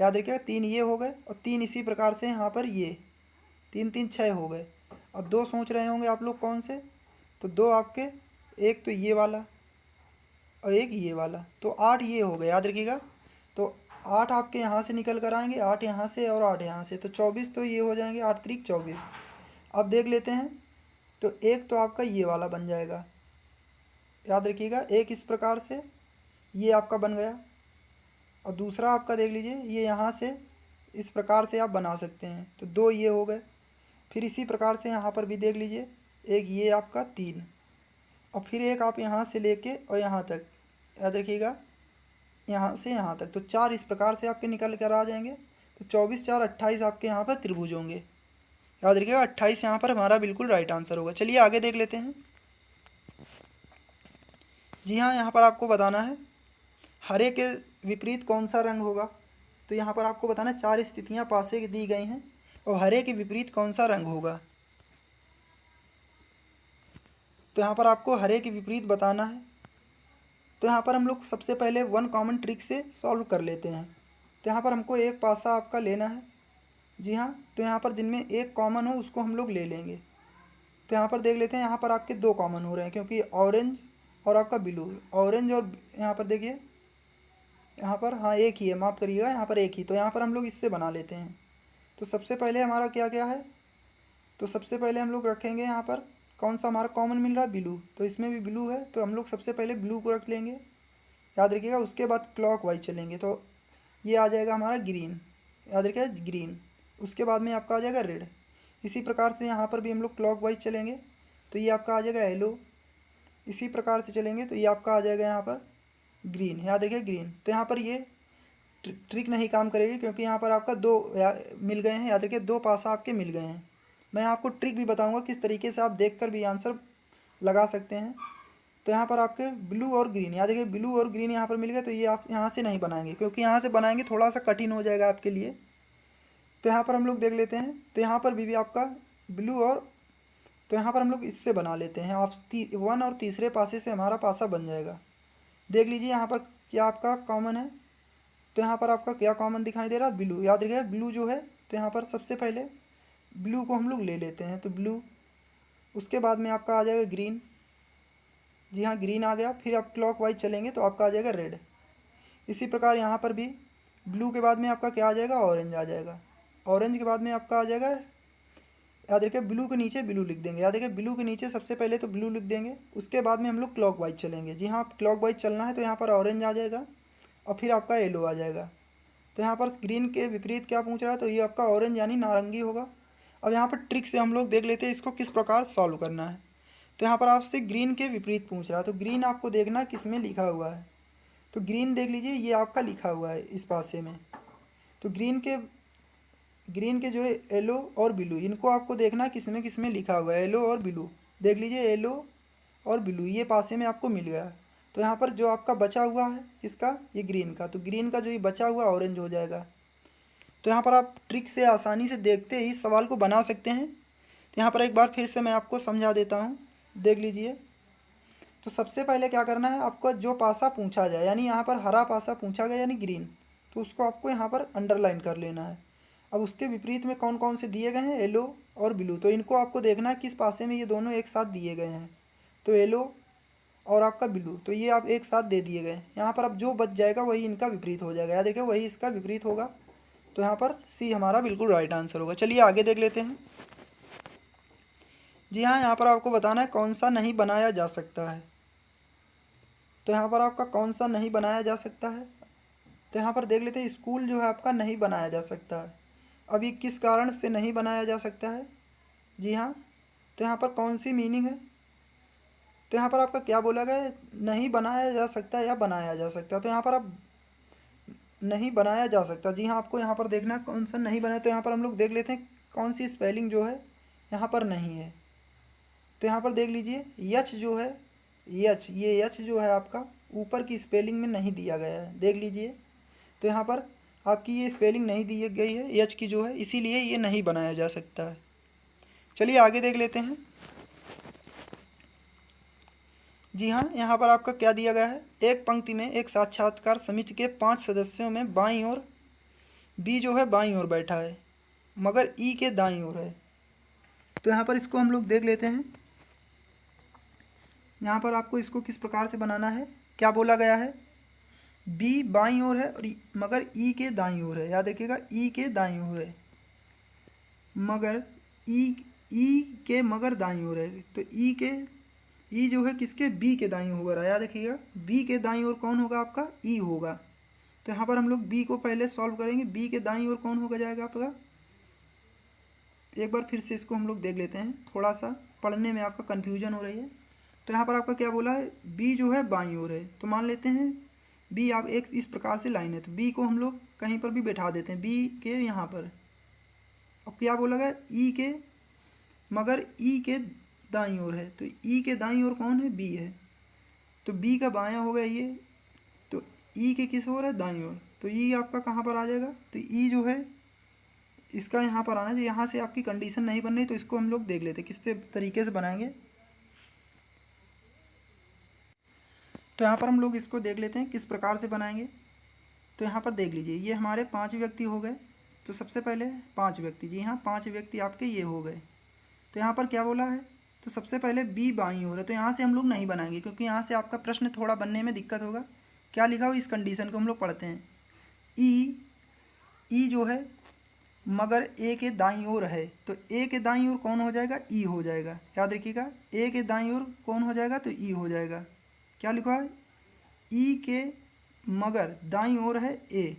याद रखिएगा 3 ये हो गए, और 3 इसी प्रकार से यहाँ पर ये 3 3 6 हो गए। अब 2 सोच रहे होंगे आप लोग कौन से, तो 2 आपके, एक तो ये वाला और एक ये वाला, तो 8 ये हो गए, याद रखिएगा। तो 8 आपके यहाँ से निकल कर आएंगे, 8 यहाँ से और 8 यहाँ से, तो 24 तो ये हो जाएंगे, 8 त्रिक 24। अब देख लेते हैं, तो एक तो आपका ये वाला बन जाएगा, याद रखिएगा, एक इस प्रकार से ये आपका बन गया, और दूसरा आपका देख लीजिए ये यहाँ से इस प्रकार से आप बना सकते हैं, तो 2 ये हो गए। फिर इसी प्रकार से यहाँ पर भी देख लीजिए, एक ये आपका 3, और फिर एक आप यहाँ से लेके और यहाँ तक, याद रखिएगा यहाँ से यहाँ तक, तो 4 इस प्रकार से आपके निकल कर आ जाएंगे। तो 24 4 28 आपके यहाँ पर त्रिभुज होंगे। याद रखिएगा 28 यहाँ पर हमारा बिल्कुल राइट आंसर होगा। चलिए आगे देख लेते हैं। जी हाँ, यहाँ पर आपको बताना है हरे के विपरीत कौन सा रंग होगा। तो यहाँ पर आपको बताना है 4 स्थितियाँ पासे की दी गई हैं और हरे के विपरीत कौन सा रंग होगा। तो यहाँ पर आपको हरे के विपरीत बताना है। तो यहाँ पर हम लोग सबसे पहले वन कॉमन ट्रिक से सॉल्व कर लेते हैं। तो यहाँ पर हमको एक पासा आपका लेना है। जी हाँ, तो यहाँ पर जिनमें एक कॉमन हो उसको हम लोग ले लेंगे। तो यहाँ पर देख लेते हैं, यहाँ पर आपके 2 कॉमन हो रहे हैं क्योंकि ऑरेंज और आपका ब्लू, ऑरेंज और यहाँ पर देखिए यहाँ पर हाँ एक ही है, माफ़ करिएगा यहाँ पर एक ही। तो यहाँ पर हम लोग इससे बना लेते हैं। तो सबसे पहले हमारा क्या क्या है, तो सबसे पहले हम लोग रखेंगे यहाँ पर कौन सा हमारा कॉमन मिल रहा है, ब्लू। तो इसमें भी ब्लू है, तो हम लोग सबसे पहले ब्लू को रख लेंगे, याद रखिएगा। उसके बाद क्लॉक वाइज चलेंगे तो ये आ जाएगा हमारा ग्रीन, याद रखिएगा ग्रीन। उसके बाद में आपका आ जाएगा रेड। इसी प्रकार से यहाँ पर भी हम लोग क्लॉक वाइज चलेंगे तो ये आपका आ जाएगा येलो। इसी प्रकार से चलेंगे तो ये आपका आ जाएगा यहाँ पर ग्रीन, याद रखिए ग्रीन। तो यहाँ पर ये ट्रिक नहीं काम करेगी क्योंकि यहाँ पर आपका 2 मिल गए हैं, याद रखिए 2 पासा आपके मिल गए हैं। मैं आपको ट्रिक भी बताऊंगा किस तरीके से आप देखकर भी आंसर लगा सकते हैं। तो यहाँ पर आपके ब्लू और ग्रीन, याद रखिए ब्लू और ग्रीन यहाँ पर मिल गए। तो ये आप यहाँ से नहीं बनाएंगे क्योंकि यहाँ से बनाएंगे थोड़ा सा कठिन हो जाएगा आपके लिए। तो यहाँ पर हम लोग देख लेते हैं, तो यहाँ पर भी आपका ब्लू और, तो यहाँ पर हम लोग इससे बना लेते हैं। आप 1 और तीसरे पासे से हमारा पासा बन जाएगा। देख लीजिए यहाँ पर क्या आपका कॉमन है। तो यहाँ पर आपका क्या कॉमन दिखाई दे रहा है, ब्लू। याद रखिए ब्लू जो है, तो यहाँ पर सबसे पहले ब्लू को हम लोग ले लेते हैं, तो ब्लू। उसके बाद में आपका आ जाएगा ग्रीन। जी हाँ, ग्रीन आ गया। फिर आप क्लॉक वाइज चलेंगे तो आपका आ जाएगा रेड। इसी प्रकार यहाँ पर भी ब्लू के बाद में आपका क्या आ जाएगा, ऑरेंज आ जाएगा। ऑरेंज के बाद में आपका आ जाएगा, याद रखिए ब्लू के नीचे ब्लू लिख देंगे। याद रखिए ब्लू के नीचे सबसे पहले तो ब्लू लिख देंगे। उसके बाद में हम लोग क्लॉक वाइज चलेंगे। जी हाँ, क्लॉक वाइज चलना है तो यहाँ पर ऑरेंज आ जाएगा और फिर आपका येलो आ जाएगा। तो यहाँ पर ग्रीन के विपरीत क्या पूछ रहा है, तो ये आपका ऑरेंज यानी नारंगी होगा। अब यहाँ पर ट्रिक से हम लोग देख लेते हैं इसको किस प्रकार सॉल्व करना है। तो यहाँ पर आपसे ग्रीन के विपरीत पूछ रहा है, तो ग्रीन आपको देखना किस में लिखा हुआ है। तो ग्रीन देख लीजिए ये आपका लिखा हुआ है इस पासे में। तो ग्रीन के जो है येलो और ब्लू, इनको आपको देखना किस में लिखा हुआ है, येलो और ब्लू। देख लीजिए येलो और ब्लू ये पासे में आपको मिल गया। तो यहाँ पर जो आपका बचा हुआ है इसका, ये ग्रीन का, तो ग्रीन का जो ये बचा हुआ ऑरेंज हो जाएगा। तो यहाँ पर आप ट्रिक से आसानी से देखते ही सवाल को बना सकते हैं। तो यहाँ पर एक बार फिर से मैं आपको समझा देता हूँ, देख लीजिए। तो सबसे पहले क्या करना है, आपको जो पासा पूछा जाए, यानी यहाँ पर हरा पासा पूछा गया यानी ग्रीन, तो उसको आपको यहाँ पर अंडरलाइन कर लेना है। अब उसके विपरीत में कौन कौन से दिए गए हैं, येलो और ब्लू, तो इनको आपको देखना है किस पासे में ये दोनों एक साथ दिए गए हैं। तो येलो और आपका ब्लू, तो ये आप एक साथ दे दिए गए। यहाँ पर अब जो बच जाएगा वही इनका विपरीत हो जाएगा, याद देखिए वही इसका विपरीत होगा। तो यहाँ पर सी हमारा बिल्कुल राइट आंसर होगा। चलिए आगे देख लेते हैं। जी हाँ, यहाँ पर आपको बताना है कौन सा नहीं बनाया जा सकता है। तो यहाँ पर आपका कौन सा नहीं बनाया जा सकता है, तो यहाँ पर देख लेते हैं। स्कूल जो है आपका नहीं बनाया जा सकता है। अब ये किस कारण से नहीं बनाया जा सकता है, जी हाँ, तो यहाँ पर कौन सी मीनिंग है। तो यहाँ पर आपका क्या बोला गया है, नहीं बनाया जा सकता या बनाया जा सकता। तो यहाँ पर आप नहीं बनाया जा सकता, जी हाँ, आपको यहाँ पर देखना है कौन सा नहीं बनाया। तो यहाँ पर हम लोग देख लेते हैं कौन सी स्पेलिंग जो है यहाँ पर नहीं है। तो यहाँ पर देख लीजिए यच जो है, यच, ये यच जो है आपका ऊपर की स्पेलिंग में नहीं दिया गया है, देख लीजिए। तो यहाँ पर आपकी ये स्पेलिंग नहीं दी गई है यच की जो है, इसीलिए ये नहीं बनाया जा सकता है। चलिए आगे देख लेते हैं। जी हाँ, यहाँ पर आपका क्या दिया गया है, एक पंक्ति में एक साक्षात्कार समिति के 5 सदस्यों में बाईं ओर बी जो है बाईं ओर बैठा है मगर ई के दाईं ओर है। तो यहाँ पर इसको हम लोग देख लेते हैं। यहाँ पर आपको इसको किस प्रकार से बनाना है, क्या बोला गया है, बी बाईं ओर है और मगर ई के दाईं ओर है। याद रखिएगा ई के दाईं ओर है मगर ई के मगर दाईं ओर है। तो ई जो है किसके, बी के दाईं ओर है। याद रखिएगा बी के दाईं ओर कौन होगा, आपका ई होगा। तो यहाँ पर हम लोग बी को पहले सॉल्व करेंगे। बी के दाईं ओर कौन होगा जाएगा आपका, एक बार फिर से इसको हम लोग देख लेते हैं, थोड़ा सा पढ़ने में आपका कन्फ्यूजन हो रही है। तो यहाँ पर आपका क्या बोला है, बी जो है बाईं ओर है, तो मान लेते हैं बी आप एक इस प्रकार से लाइन है, तो बी को हम लोग कहीं पर भी बैठा देते हैं, बी के यहाँ पर। अब क्या बोला गया, ई के, मगर ई के दाईं ओर है, तो ई के दाईं ओर कौन है, बी है, तो बी का बायां हो गया ये, तो ई के किस ओर है, दाईं ओर, तो ई आपका कहाँ पर आ जाएगा, तो ई जो है इसका यहाँ पर आना चाहिए। यहाँ से आपकी कंडीशन नहीं बन रही, तो इसको हम लोग देख लेते किस तरीके से बनाएंगे। तो यहाँ पर हम लोग इसको देख लेते हैं किस प्रकार से बनाएंगे। तो यहाँ पर देख लीजिए, ये हमारे 5 व्यक्ति हो गए। तो सबसे पहले 5 व्यक्ति, जी हाँ 5 व्यक्ति आपके ये हो गए। तो यहाँ पर क्या बोला है, तो सबसे पहले बी बाईं ओर है, तो यहाँ से हम लोग नहीं बनाएंगे, क्योंकि यहाँ से आपका प्रश्न थोड़ा बनने में दिक्कत होगा। क्या लिखा हो, इस कंडीशन को हम लोग पढ़ते हैं। ई जो है मगर ए के दाईं ओर है, तो ए के दाईं ओर कौन हो जाएगा, ई हो जाएगा। याद रखिएगा, ए के दाईं ओर कौन हो जाएगा, तो ई हो जाएगा। क्या लिखा है, ई के मगर दाईं ओर है ए,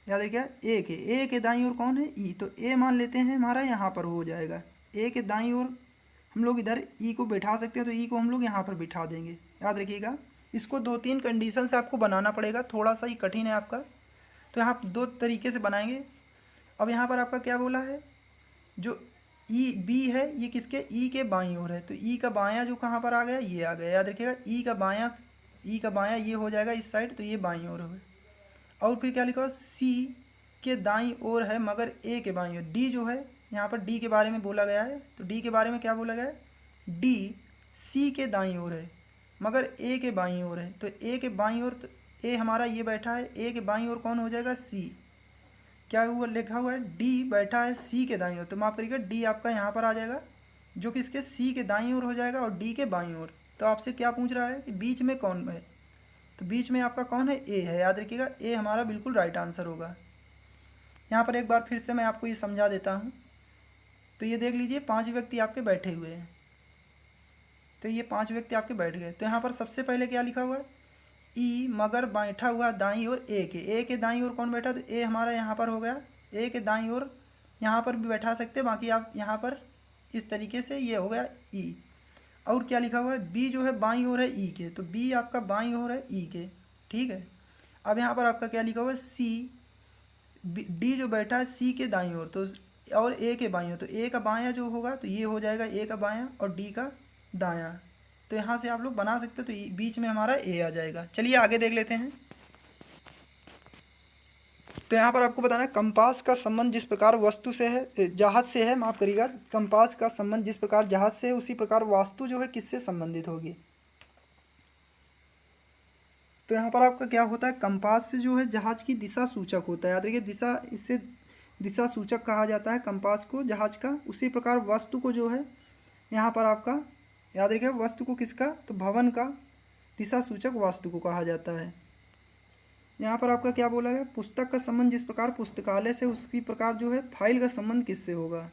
याद रखिएगा ए के दाईं ओर कौन है, ई, तो ए मान लेते हैं हमारा यहाँ पर हो जाएगा। ए के दाईं ओर हम लोग इधर ई को बैठा सकते हैं, तो ई को हम लोग यहाँ पर बिठा देंगे। याद रखिएगा, इसको 2-3 कंडीशन से आपको बनाना पड़ेगा, थोड़ा सा ही कठिन है आपका। तो यहाँ 2 तरीके से बनाएंगे। अब यहाँ पर आपका क्या बोला है, जो ई बी है ये किसके, ई के बाईं ओर है, तो ई का बायां जो कहाँ पर आ गया, ये आ गया। याद रखिएगा, ई का बायां ये हो जाएगा इस साइड, तो ये बाईं ओर है। और फिर क्या लिखा, सी के दाईं ओर है मगर ए के बाईं ओर। डी जो है यहाँ पर डी के बारे में बोला गया है, तो डी के बारे में क्या बोला गया है, डी सी के दाईं ओर है मगर ए के बाईं ओर है, तो ए के बाईं ओर, तो ए हमारा ये बैठा है, ए के बाईं ओर कौन हो जाएगा, सी। क्या हुआ, लिखा हुआ है डी बैठा है सी के दाईं ओर, तो माफ़ करिएगा डी आपका यहाँ पर आ जाएगा, जो कि इसके सी के दाईं ओर हो जाएगा और डी के बाईं ओर। तो आपसे क्या पूछ रहा है कि बीच में कौन है, तो बीच में आपका कौन है, ए है। याद रखिएगा, ए हमारा बिल्कुल राइट आंसर होगा। यहाँ पर एक बार फिर से मैं आपको ये समझा देता हूँ। तो ये देख लीजिए 5 व्यक्ति आपके बैठे हुए हैं, तो ये 5 व्यक्ति आपके बैठ गए। तो यहाँ पर सबसे पहले क्या लिखा हुआ है, ई मगर बैठा हुआ दाईं ओर ए के दाईं ओर कौन बैठा, तो ए हमारा यहाँ पर हो गया, ए के दाईं ओर यहाँ पर भी बैठा सकते हैं, बाकी आप यहाँ पर इस तरीके से ये हो गया ई। और क्या लिखा हुआ है, बी जो है बाईं ओर है ई के, तो बी आपका बाईं ओर है ई के, ठीक है। अब यहाँ पर आपका क्या लिखा हुआ है, सी, डी जो बैठा है सी के दाईं ओर, तो और ए के बाईं ओर, तो ए का बायां जो होगा तो ये हो जाएगा ए का बायां और डी का दायां। तो यहाँ से आप लोग बना सकते हो, तो बीच में हमारा ए आ जाएगा। चलिए आगे देख लेते हैं। तो यहाँ पर आपको बताना है, कंपास का संबंध जिस प्रकार वस्तु से है, जहाज से है, माफ़ करिएगा, कंपास का संबंध जिस प्रकार जहाज से है, उसी प्रकार वास्तु जो है किससे संबंधित होगी। तो यहाँ पर आपका क्या होता है, कंपास से जो है जहाज की दिशा सूचक होता है। याद रखिए, दिशा, इससे दिशा सूचक कहा जाता है कंपास को, जहाज का। उसी प्रकार वस्तु को जो है यहाँ पर आपका, याद रखिए, वस्तु को किसका, तो भवन का दिशा सूचक वास्तु को कहा जाता है। यहाँ पर आपका क्या बोला गया, पुस्तक का संबंध जिस प्रकार पुस्तकालय से, उसी प्रकार जो है फाइल का संबंध किससे होगा।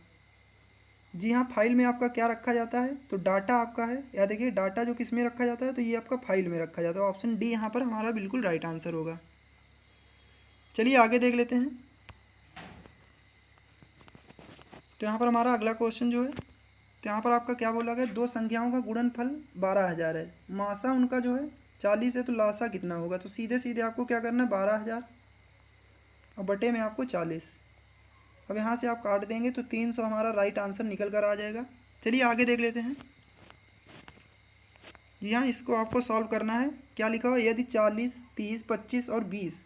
जी हाँ, फाइल में आपका क्या रखा जाता है, तो डाटा आपका है। याद रखिए, डाटा जो किस में रखा जाता है, तो ये आपका फाइल में रखा जाता है। ऑप्शन डी यहाँ पर हमारा बिल्कुल राइट आंसर होगा। चलिए आगे देख लेते हैं। तो यहाँ पर हमारा अगला क्वेश्चन जो है, तो यहाँ पर आपका क्या बोला गया, 2 संख्याओं का गुणनफल 12,000 है, मासा उनका जो है 40 है, तो लासा कितना होगा। तो सीधे सीधे आपको क्या करना है, 12,000 और बटे में आपको 40। अब यहाँ से आप काट देंगे तो 300 हमारा राइट आंसर निकल कर आ जाएगा। चलिए आगे देख लेते हैं। जी हाँ, इसको आपको सॉल्व करना है। क्या लिखा हुआ, यदि 40, 30, 25 और 20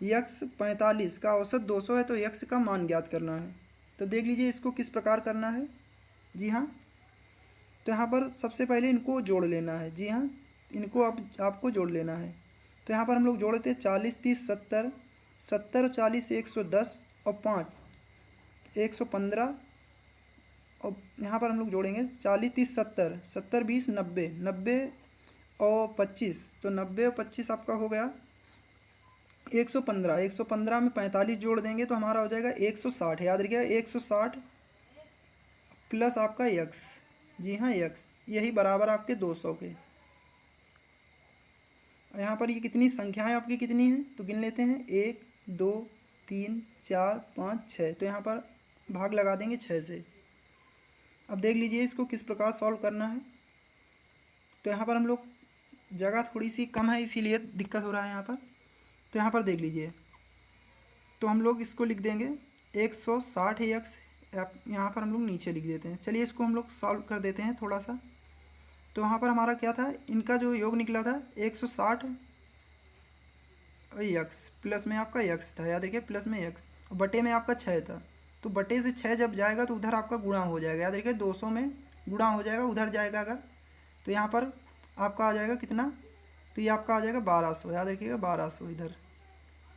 यक्स 45 का औसत 200 है, तो यक्स का मान ज्ञात करना है। तो देख लीजिए इसको किस प्रकार करना है। जी हाँ, तो यहाँ पर सबसे पहले इनको जोड़ लेना है। जी हाँ, इनको आपको जोड़ लेना है। तो यहाँ पर हम लोग जोड़ते हैं 40, 30, 70, 70 और 40 110 और 5 115, और यहाँ पर हम लोग जोड़ेंगे 40, 30, 70, 70, 20, 90, 90 और 25, तो 90 और 25 आपका हो गया 115, 115 में 45 जोड़ देंगे तो हमारा हो जाएगा 160। याद रखिएगा, 160 प्लस आपका यक्स, जी हाँ यक्स, यही बराबर आपके 200 के। यहाँ पर ये कितनी संख्याएं आपकी कितनी हैं तो गिन लेते हैं, 1 2 3 4 5 6। तो यहाँ पर भाग लगा देंगे 6 से। अब देख लीजिए इसको किस प्रकार सॉल्व करना है। तो यहाँ पर हम लोग जगह थोड़ी सी कम है इसीलिए दिक्कत हो रहा है यहाँ पर। तो यहाँ पर देख लीजिए, तो हम लोग इसको लिख देंगे 160 x, यहाँ पर हम लोग नीचे लिख देते हैं। चलिए इसको हम लोग सॉल्व कर देते हैं थोड़ा सा। तो वहाँ पर हमारा क्या था, इनका जो योग निकला था 160 x, प्लस में आपका x था, याद रखिए प्लस में x, बटे में आपका 6 था। तो बटे से 6 जब जाएगा तो उधर आपका गुणा हो जाएगा, याद रखिए 200 में गुणा हो जाएगा, उधर जाएगा अगर, तो यहाँ पर आपका आ जाएगा कितना, तो ये आपका आ जाएगा 1200, याद रखिएगा 1200 इधर,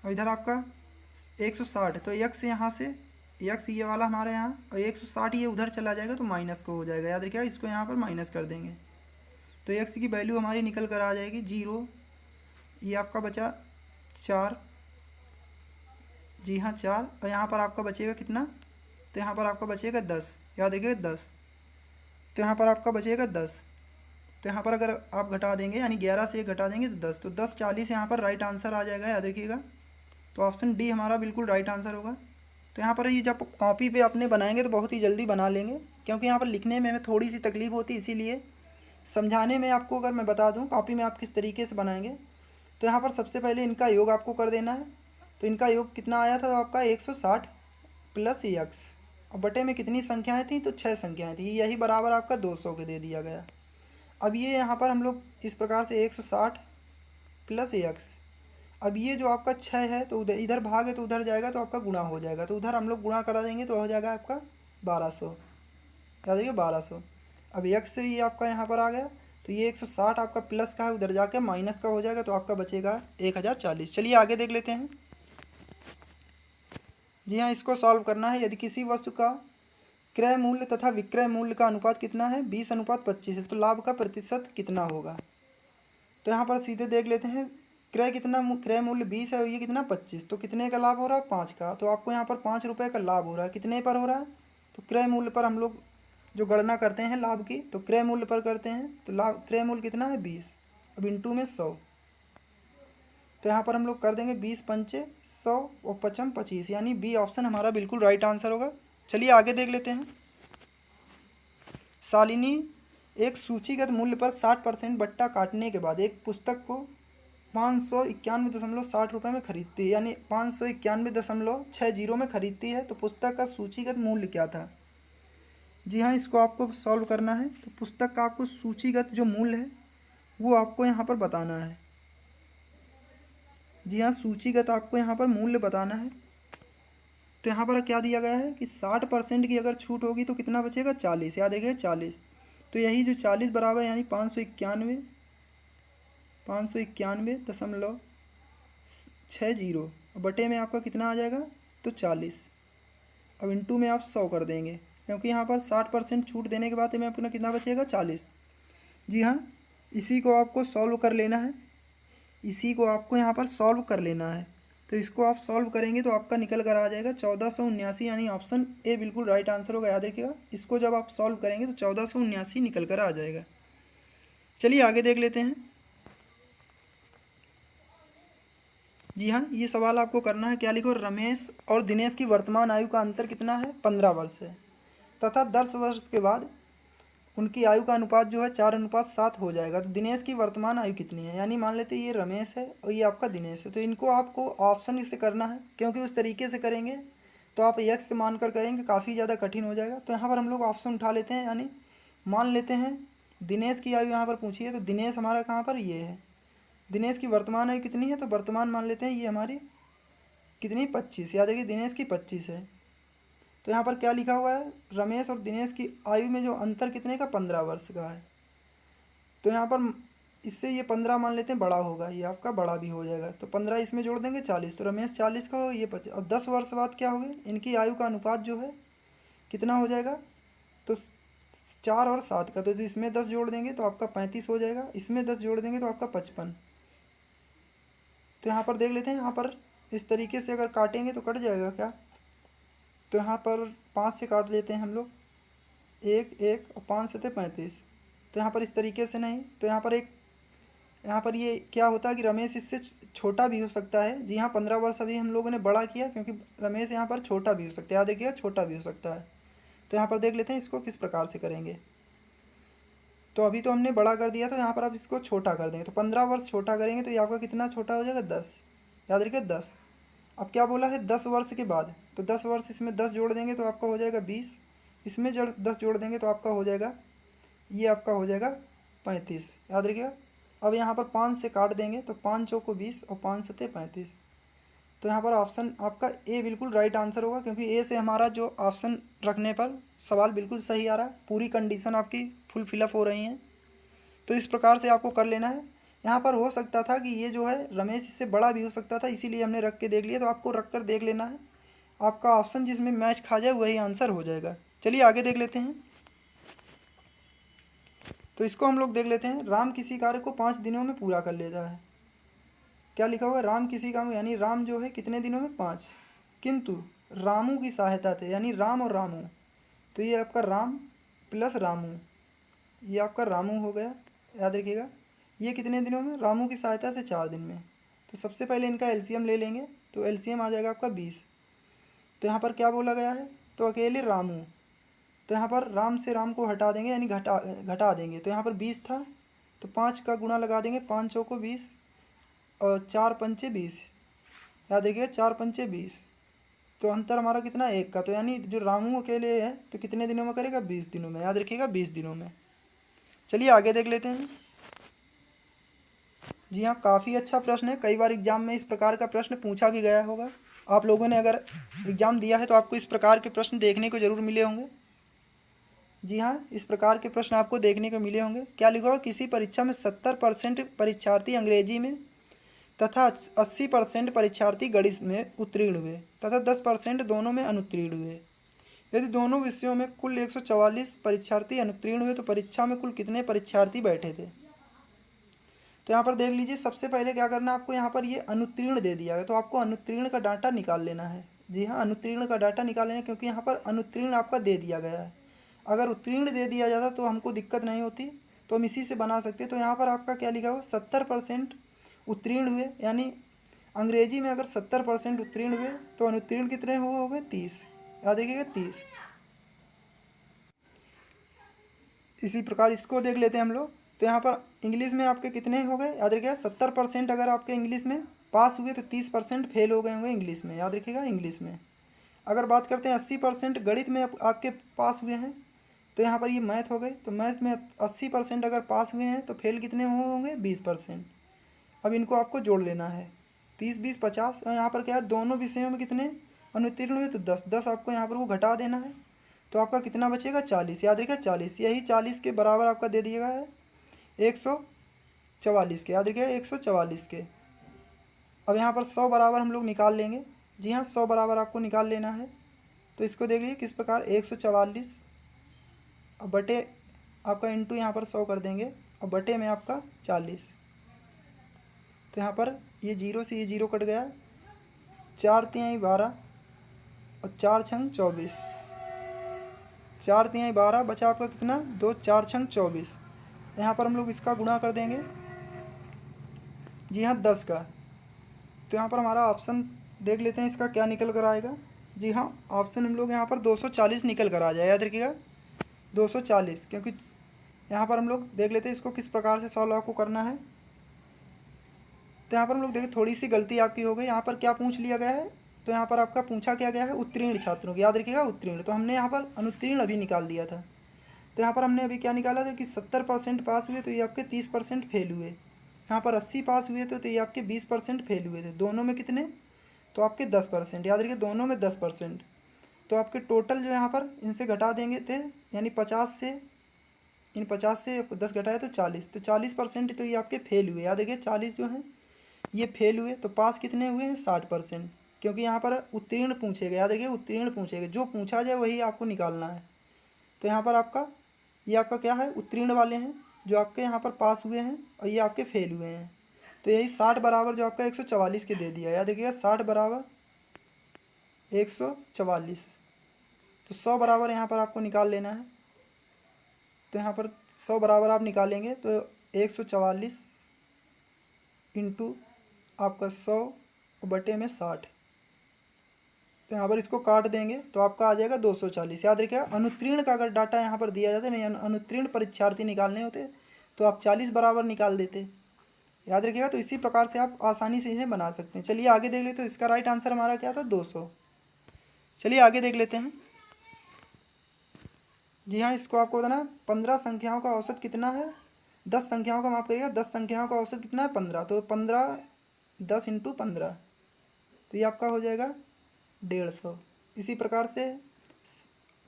और इधर आपका 160। तो x यहाँ से x ये वाला हमारे यहाँ, और 160 ये उधर चला जाएगा तो माइनस को हो जाएगा, याद रखिएगा इसको यहाँ पर माइनस कर देंगे। तो x की वैल्यू हमारी निकल कर आ जाएगी 0, ये आपका बचा 4, जी हाँ 4, और यहाँ पर आपका बचेगा कितना, तो यहाँ पर आपका बचेगा 10, याद रखिएगा 10। तो यहाँ पर आपका बचेगा 10। तो यहाँ पर अगर आप घटा देंगे यानी 11 से 1 घटा देंगे तो 10, तो 10 40 यहाँ पर राइट आंसर आ जाएगा, याद रखिएगा। तो ऑप्शन डी हमारा बिल्कुल राइट आंसर होगा। तो यहाँ पर ये जब कॉपी पे अपने बनाएंगे तो बहुत ही जल्दी बना लेंगे, क्योंकि यहाँ पर लिखने में हमें थोड़ी सी तकलीफ होती है, इसीलिए समझाने में आपको अगर मैं बता दूँ कॉपी में आप किस तरीके से बनाएंगे। तो यहाँ पर सबसे पहले इनका योग आपको कर देना है। तो इनका योग कितना आया था, तो आपका 160 प्लस x, और बटे में कितनी संख्याएँ थी, तो 6 संख्याएँ थी, यही बराबर आपका 200 के दे दिया गया। अब ये यहाँ पर हम लोग इस प्रकार से 160 प्लस x, अब ये जो आपका 6 है तो उधर इधर भाग है तो उधर जाएगा तो आपका गुणा हो जाएगा, तो उधर हम लोग गुणा करा देंगे तो हो जाएगा आपका 1200, याद रखिए 1200। अब x से ये आपका यहाँ पर आ गया, तो ये 160 आपका प्लस का है, उधर जाकर माइनस का हो जाएगा, तो आपका बचेगा 1040। चलिए आगे देख लेते हैं। जी हाँ, इसको सॉल्व करना है। यदि किसी वस्तु का क्रय मूल्य तथा विक्रय मूल्य का अनुपात कितना है, 20:25 है, तो लाभ का प्रतिशत कितना होगा। तो यहाँ पर सीधे देख लेते हैं, क्रय मूल्य 20 है और ये कितना 25, तो कितने का लाभ हो रहा है, 5 का। तो आपको यहाँ पर 5 रुपये का लाभ हो रहा है, कितने पर हो रहा है, तो क्रय मूल्य पर हम लोग जो गणना करते हैं लाभ की, तो क्रय मूल्य पर करते हैं। तो लाभ क्रय मूल्य कितना है 20, अब इंटू में 100। तो यहाँ पर हम लोग कर देंगे 20 पंचे 100 और 55 25, यानी बी ऑप्शन हमारा बिल्कुल राइट आंसर होगा। चलिए आगे देख लेते हैं। शालिनी एक सूचीगत मूल्य पर 60% बट्टा काटने के बाद एक पुस्तक को 591.60 रुपये में खरीदती है, यानी 591.60 में खरीदती है, तो पुस्तक का सूचीगत मूल्य क्या था। जी हाँ, इसको आपको सॉल्व करना है। तो पुस्तक का आपको सूचीगत जो मूल्य है वो आपको यहाँ पर बताना है। जी हाँ, सूचीगत आपको यहाँ पर मूल्य बताना है। तो यहाँ पर क्या दिया गया है कि 60% की अगर छूट होगी तो कितना बचेगा, 40, याद रखिएगा 40। तो यही जो 40 बराबर यानी 591.60, बटे में आपका कितना आ जाएगा, तो 40। अब इंटू में आप 100 कर देंगे, क्योंकि यहाँ पर 60% छूट देने के बाद में अपना कितना बचेगा, 40। जी हाँ, इसी को आपको सॉल्व कर लेना है, इसी को आपको यहाँ पर सॉल्व कर लेना है। तो इसको आप सॉल्व करेंगे तो आपका निकल कर आ जाएगा 1479, यानी ऑप्शन ए बिल्कुल राइट आंसर होगा, याद रखिएगा। इसको जब आप सॉल्व करेंगे तो 1479 निकल कर आ जाएगा। चलिए आगे देख लेते हैं। जी हाँ, ये सवाल आपको करना है, क्या लिखो, रमेश और दिनेश की वर्तमान आयु का अंतर कितना है, 15 वर्ष है, तथा 10 वर्ष के बाद उनकी आयु का अनुपात जो है 4:7 हो जाएगा। तो दिनेश की वर्तमान आयु कितनी है, यानी मान लेते ये रमेश है और ये आपका दिनेश है। तो इनको आपको ऑप्शन से करना है, क्योंकि उस तरीके से करेंगे तो आप x मानकर करेंगे काफ़ी ज़्यादा कठिन हो जाएगा। तो यहाँ पर हम लोग ऑप्शन उठा लेते हैं, यानी मान लेते हैं दिनेश की आयु यहाँ पर पूछी है, तो दिनेश हमारा कहाँ पर ये है, दिनेश की वर्तमान आयु कितनी है, तो वर्तमान मान लेते हैं ये हमारी कितनी 25, याद रखिए दिनेश की 25 है। तो यहाँ पर क्या लिखा हुआ है, रमेश और दिनेश की आयु में जो अंतर कितने का, 15 वर्ष का है। तो यहाँ पर इससे ये 15 मान लेते हैं बड़ा होगा, ये आपका बड़ा भी हो जाएगा, तो 15 इसमें जोड़ देंगे 40, तो रमेश 40 का हो, ये 25। और 10 वर्ष बाद क्या हो गया, इनकी आयु का अनुपात जो है कितना हो जाएगा, तो 4 और 7 का, तो इसमें 10 जोड़ देंगे तो आपका 35 हो जाएगा, इसमें 10 जोड़ देंगे तो आपका 55। तो यहाँ पर देख लेते हैं, यहाँ पर इस तरीके से अगर काटेंगे तो कट जाएगा क्या, तो यहाँ पर 5 से काट देते हैं हम लोग, 1 1 और 5 7 35। तो यहाँ पर इस तरीके से नहीं, तो यहाँ पर एक यहाँ पर ये क्या होता है कि रमेश इससे छोटा भी हो सकता है। जी हाँ, 15 वर्ष अभी हम लोगों ने बड़ा किया, क्योंकि रमेश यहाँ पर छोटा भी हो सकता है, याद रखिएगा, छोटा भी हो सकता है। तो यहाँ पर देख लेते हैं इसको किस प्रकार से करेंगे। तो अभी तो हमने बड़ा कर दिया, तो यहाँ पर आप इसको छोटा कर देंगे। तो 15 वर्ष छोटा करेंगे तो ये आपका कितना छोटा हो जाएगा, 10। याद रखिए 10। अब क्या बोला है, 10 वर्ष के बाद, तो 10 वर्ष इसमें 10 जोड़ देंगे तो आपका हो जाएगा 20। इसमें 10 जोड़ देंगे तो आपका हो जाएगा, ये आपका हो जाएगा 35। याद रखिएगा। अब यहाँ पर 5 से काट देंगे तो 5 चौको 20 और 5 सत्ते 35। तो यहाँ पर ऑप्शन आपका ए बिल्कुल राइट आंसर होगा, क्योंकि ए से हमारा जो ऑप्शन रखने पर सवाल बिल्कुल सही आ रहा है। पूरी कंडीशन आपकी फुल फिलअप हो रही हैं। तो इस प्रकार से आपको कर लेना है। यहाँ पर हो सकता था कि ये जो है रमेश इससे बड़ा भी हो सकता था, इसीलिए हमने रख के देख लिया। तो आपको रख कर देख लेना है, आपका ऑप्शन जिसमें मैच खा जाए वही आंसर हो जाएगा। चलिए आगे देख लेते हैं। तो इसको हम लोग देख लेते हैं। राम किसी कार्य को 5 दिनों में पूरा कर लेता है। क्या लिखा हुआ है, राम किसी काम, यानी राम जो है कितने दिनों में, 5। किंतु रामू की सहायता से, यानी राम और रामू, तो ये आपका राम प्लस रामू, ये आपका रामू हो गया। याद रखिएगा, ये कितने दिनों में, रामू की सहायता से 4 दिन में। तो सबसे पहले इनका एलसीएम ले लेंगे, तो एलसीएम आ जाएगा आपका 20। तो यहाँ पर क्या बोला गया है, तो अकेले रामू, तो यहाँ पर राम से राम को हटा देंगे, यानी घटा देंगे। तो यहाँ पर 20 था, तो 5 का गुणा लगा देंगे, 5 चौको 20 और 4 पंचे 20। याद रखिएगा, 4 पंचे 20। तो अंतर हमारा कितना, 1 का। तो यानी जो रामू अकेले है तो कितने दिनों में करेगा, 20 दिनों में। याद रखिएगा, 20 दिनों में। चलिए आगे देख लेते हैं। जी हाँ, काफ़ी अच्छा प्रश्न है। कई बार एग्जाम में इस प्रकार का प्रश्न पूछा भी गया होगा। आप लोगों ने अगर एग्ज़ाम दिया है तो आपको इस प्रकार के प्रश्न देखने को ज़रूर मिले होंगे। जी हाँ, इस प्रकार के प्रश्न आपको देखने को मिले होंगे। क्या लिखा होगा, किसी परीक्षा में 70% परीक्षार्थी अंग्रेजी में तथा 80% परीक्षार्थी गणित में उत्तीर्ण हुए तथा 10% दोनों में अनुत्तीर्ण हुए। यदि दोनों विषयों में कुल 144 परीक्षार्थी अनुत्तीर्ण हुए तो परीक्षा में कुल कितने परीक्षार्थी बैठे थे। तो यहाँ पर देख लीजिए, सबसे पहले क्या करना है आपको, यहाँ पर ये अनुत्तीर्ण दे दिया है तो आपको अनुत्तीर्ण का डाटा निकाल लेना है। जी हाँ, अनुत्तीर्ण का डाटा निकाल लेना, क्योंकि यहाँ पर अनुत्तीर्ण आपका दे दिया गया है। अगर उत्तीर्ण दे दिया जाता तो हमको दिक्कत नहीं होती, तो हम इसी से बना सकते। तो यहाँ पर आपका क्या लिखा हुआ, 70% उत्तीर्ण हुए, यानी अंग्रेजी में अगर 70% उत्तीर्ण हुए तो अनुत्तीर्ण कितने हो गए, 30। याद रखिएगा, 30। इसी प्रकार इसको देख लेते हैं हम लोग। तो यहाँ पर इंग्लिश में आपके कितने हो गए, याद रखिएगा, 70% अगर आपके इंग्लिश में पास हुए तो 30% फेल हो गए होंगे इंग्लिश में। याद रखिएगा, इंग्लिश में। अगर बात करते हैं 80% गणित में आपके पास हुए हैं, तो यहाँ पर ये मैथ हो गए। तो मैथ में 80% अगर पास हुए हैं तो फेल कितने होंगे, 20%। अब इनको आपको जोड़ लेना है, 30 20 50। और यहाँ पर क्या है, दोनों विषयों में कितने अनुत्तीर्ण हुए तो 10 आपको यहाँ पर वो घटा देना है। तो आपका कितना बचेगा, 40। याद रखिएगा, 40। यही 40 के बराबर आपका दे दिया गया है 144 के। याद रखिएगा, 144 के। अब यहाँ पर 100 बराबर हम लोग निकाल लेंगे। जी हाँ, 100 बराबर आपको निकाल लेना है। तो इसको देख लीजिए किस प्रकार, 144 और बटे आपका इंटू यहाँ पर 100 कर देंगे और बटे में आपका 40। तो यहाँ पर ये 0 से ये 0 कट गया, 4 तिहाई 12 और 4 छंग 24। 4 तिहाई 12 बचा आपका कितना, 2 4 छंग 24। यहाँ पर हम लोग इसका गुणा कर देंगे। जी हाँ, 10 का। तो यहाँ पर हमारा ऑप्शन देख लेते हैं इसका क्या निकल कर आएगा। जी हाँ, ऑप्शन हम लोग यहाँ पर 240 निकल कर आ जाए। याद रखिएगा, 240, क्योंकि यहाँ पर हम लोग देख लेते हैं इसको किस प्रकार से सॉल्व आपको करना है। तो यहाँ पर हम लोग देखें, थोड़ी सी गलती आपकी हो गई। यहाँ पर क्या पूछ लिया गया है, तो यहाँ पर आपका पूछा क्या गया है, उत्तीर्ण छात्रों की। याद रखिएगा, उत्तीर्ण। तो हमने यहाँ पर अनुत्तीर्ण अभी निकाल दिया था। तो यहाँ पर हमने अभी क्या निकाला था कि 70% पास हुए तो ये आपके 30% फेल हुए। यहाँ पर 80 पास हुए तो ये आपके 20% फेल हुए थे। दोनों में कितने, तो आपके 10%। याद रखिए, दोनों में 10%। तो आपके टोटल जो यहाँ पर इनसे घटा देंगे थे, यानी 50 से, इन 50 से 10 घटाए तो 40। तो 40% तो ये आपके फेल हुए। याद रखिए, 40 जो हैं ये फेल हुए। तो पास कितने हुए हैं, 60%, क्योंकि यहाँ पर उत्तीर्ण पूछेगा। याद रखिए, उत्तीर्ण पूछेगा, जो पूछा जाए वही आपको निकालना है। तो यहाँ पर आपका ये आपका क्या है, उत्तीर्ण वाले हैं जो आपके यहाँ पर पास हुए हैं, और ये आपके फेल हुए हैं। तो यही 60 बराबर जो आपका 144 के दे दिया। याद रखिएगा, 60 बराबर 144। तो 100 बराबर यहाँ पर आपको निकाल लेना है। तो यहाँ पर 100 बराबर आप निकालेंगे तो 144 इंटू आपका 100/60। तो यहाँ पर इसको काट देंगे तो आपका आ जाएगा 240। याद रखिएगा, अनुत्तीर्ण का अगर डाटा यहाँ पर दिया जाता है, नहीं अनुत्तीर्ण परीक्षार्थी निकालने होते तो आप 40 बराबर निकाल देते। याद रखिएगा, तो इसी प्रकार से आप आसानी से इन्हें बना सकते हैं। चलिए आगे देख लेते हैं। तो इसका राइट आंसर हमारा क्या था, 200। चलिए आगे देख लेते हैं। जी हाँ, इसको आपको बताना 15 संख्याओं का औसत कितना है। 10 संख्याओं का माफ करिएगा, 10 संख्याओं का औसत कितना है, 15। तो 15 10 × 15, तो ये आपका हो जाएगा 150। इसी प्रकार से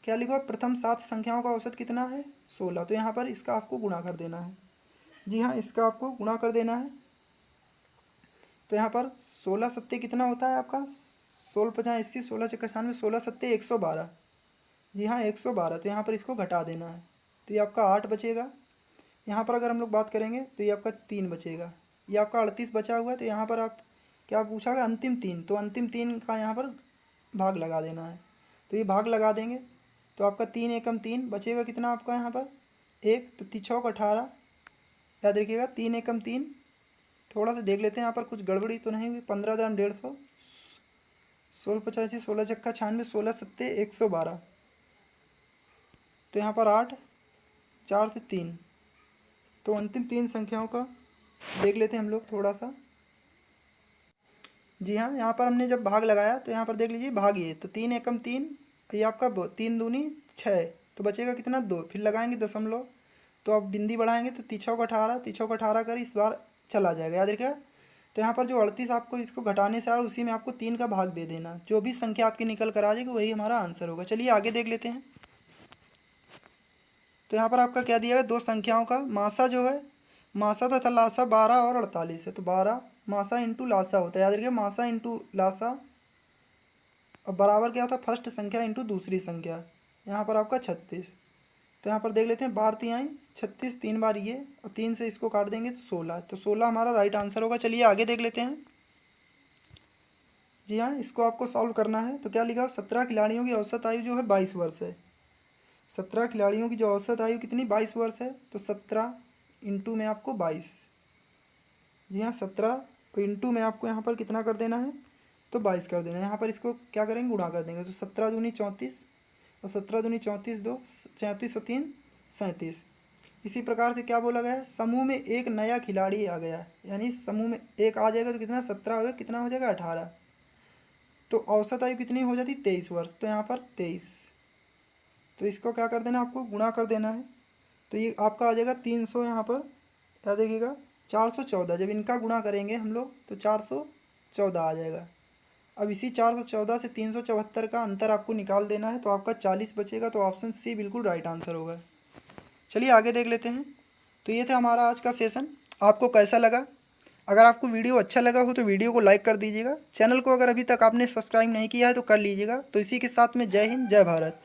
क्या लिखो, प्रथम 7 संख्याओं का औसत कितना है, 16। तो यहाँ पर इसका आपको गुणा कर देना है। जी हाँ, इसका आपको गुणा कर देना है। तो यहाँ पर 16 सत्ते कितना होता है आपका, 16 × 80, 16 × 96, 16 सत्ते 112। जी हाँ, 112। तो यहाँ पर इसको घटा देना है, तो ये आपका 8 बचेगा। यहाँ पर अगर हम लोग बात करेंगे तो ये आपका 3 बचेगा। ये आपका 38 बचा हुआ है। तो यहाँ पर आप क्या पूछा गया, अंतिम 3। तो अंतिम 3 का यहाँ पर भाग लगा देना है। तो ये भाग लगा देंगे तो आपका 3 एकम 3 बचेगा कितना आपका यहाँ पर 1। तो 3 × 18। याद रखिएगा, 3 एकम 3। थोड़ा सा देख लेते हैं यहाँ पर कुछ गड़बड़ी तो नहीं हुई। 15,150, 16 × 85, 16 × 96, 16 सत्ते 112। तो यहाँ पर 8, 4 से 3। तो अंतिम 3 संख्याओं का देख लेते हैं हम लोग थोड़ा सा। जी हाँ, यहाँ पर हमने जब भाग लगाया तो यहाँ पर देख लीजिए भाग ये, तो 3 एकम 3, ये आपका 3 दूनी 6। तो बचेगा कितना 2। फिर लगाएंगे दशमलव, तो आप बिंदी बढ़ाएंगे तो 3 × 18, 3 × 18 कर इस बार चला जाएगा। याद रखिएगा, तो यहाँ पर जो 38 आपको इसको घटाने से आ रहा है उसी में आपको 3 का भाग दे देना। जो भी संख्या आपकी निकल कर आ जाएगी वही हमारा आंसर होगा। चलिए आगे देख लेते हैं। तो यहाँ पर आपका क्या दिया है, 2 संख्याओं का मासा जो है, मासा तथा लासा 12 और 48 है। तो 12 मासा इंटू लासा होता है। याद रखिए, मासा इंटू लासा और बराबर क्या होता है, फर्स्ट संख्या इंटू दूसरी संख्या। यहाँ पर आपका 36। तो यहाँ पर देख लेते हैं, 12 तिहाई 36, 3 बार ये और 3 से इसको काट देंगे तो 16। तो 16 हमारा राइट आंसर होगा। चलिए आगे देख लेते हैं। जी हाँ, इसको आपको सॉल्व करना है। तो क्या लिखा, 17 खिलाड़ियों की औसत आयु जो है 22 वर्ष है। 17 खिलाड़ियों की जो औसत आयु कितनी, 22 वर्ष है। तो 17 इंटू में आपको 22। जी हाँ, 17 इंटू में आपको यहाँ पर कितना कर देना है, तो 22 कर देना है। यहाँ पर इसको क्या करेंगे, गुणा कर देंगे। तो 17 दूनी 34 और 17 दूनी 34, 2 34 और 3 37। इसी प्रकार से क्या बोला गया है, समूह में एक नया खिलाड़ी आ गया, यानी समूह में एक आ जाएगा तो कितना 17 हो गया, कितना हो जाएगा 18। तो औसत आयु कितनी हो जाती, 23 वर्ष। तो यहाँ पर 23। तो इसको क्या कर देना, आपको गुणा कर देना है। तो ये आपका आ जाएगा 300। यहाँ पर याद रखिएगा 414। जब इनका गुणा करेंगे हम लोग तो 414 आ जाएगा। अब इसी 414 से 374 का अंतर आपको निकाल देना है। तो आपका 40 बचेगा। तो ऑप्शन सी बिल्कुल राइट आंसर होगा। चलिए आगे देख लेते हैं। तो ये था हमारा आज का सेशन। आपको कैसा लगा? अगर आपको वीडियो अच्छा लगा हो तो वीडियो को लाइक कर दीजिएगा। चैनल को अगर अभी तक आपने सब्सक्राइब नहीं किया है तो कर लीजिएगा। तो इसी के साथ में जय हिंद, जय भारत।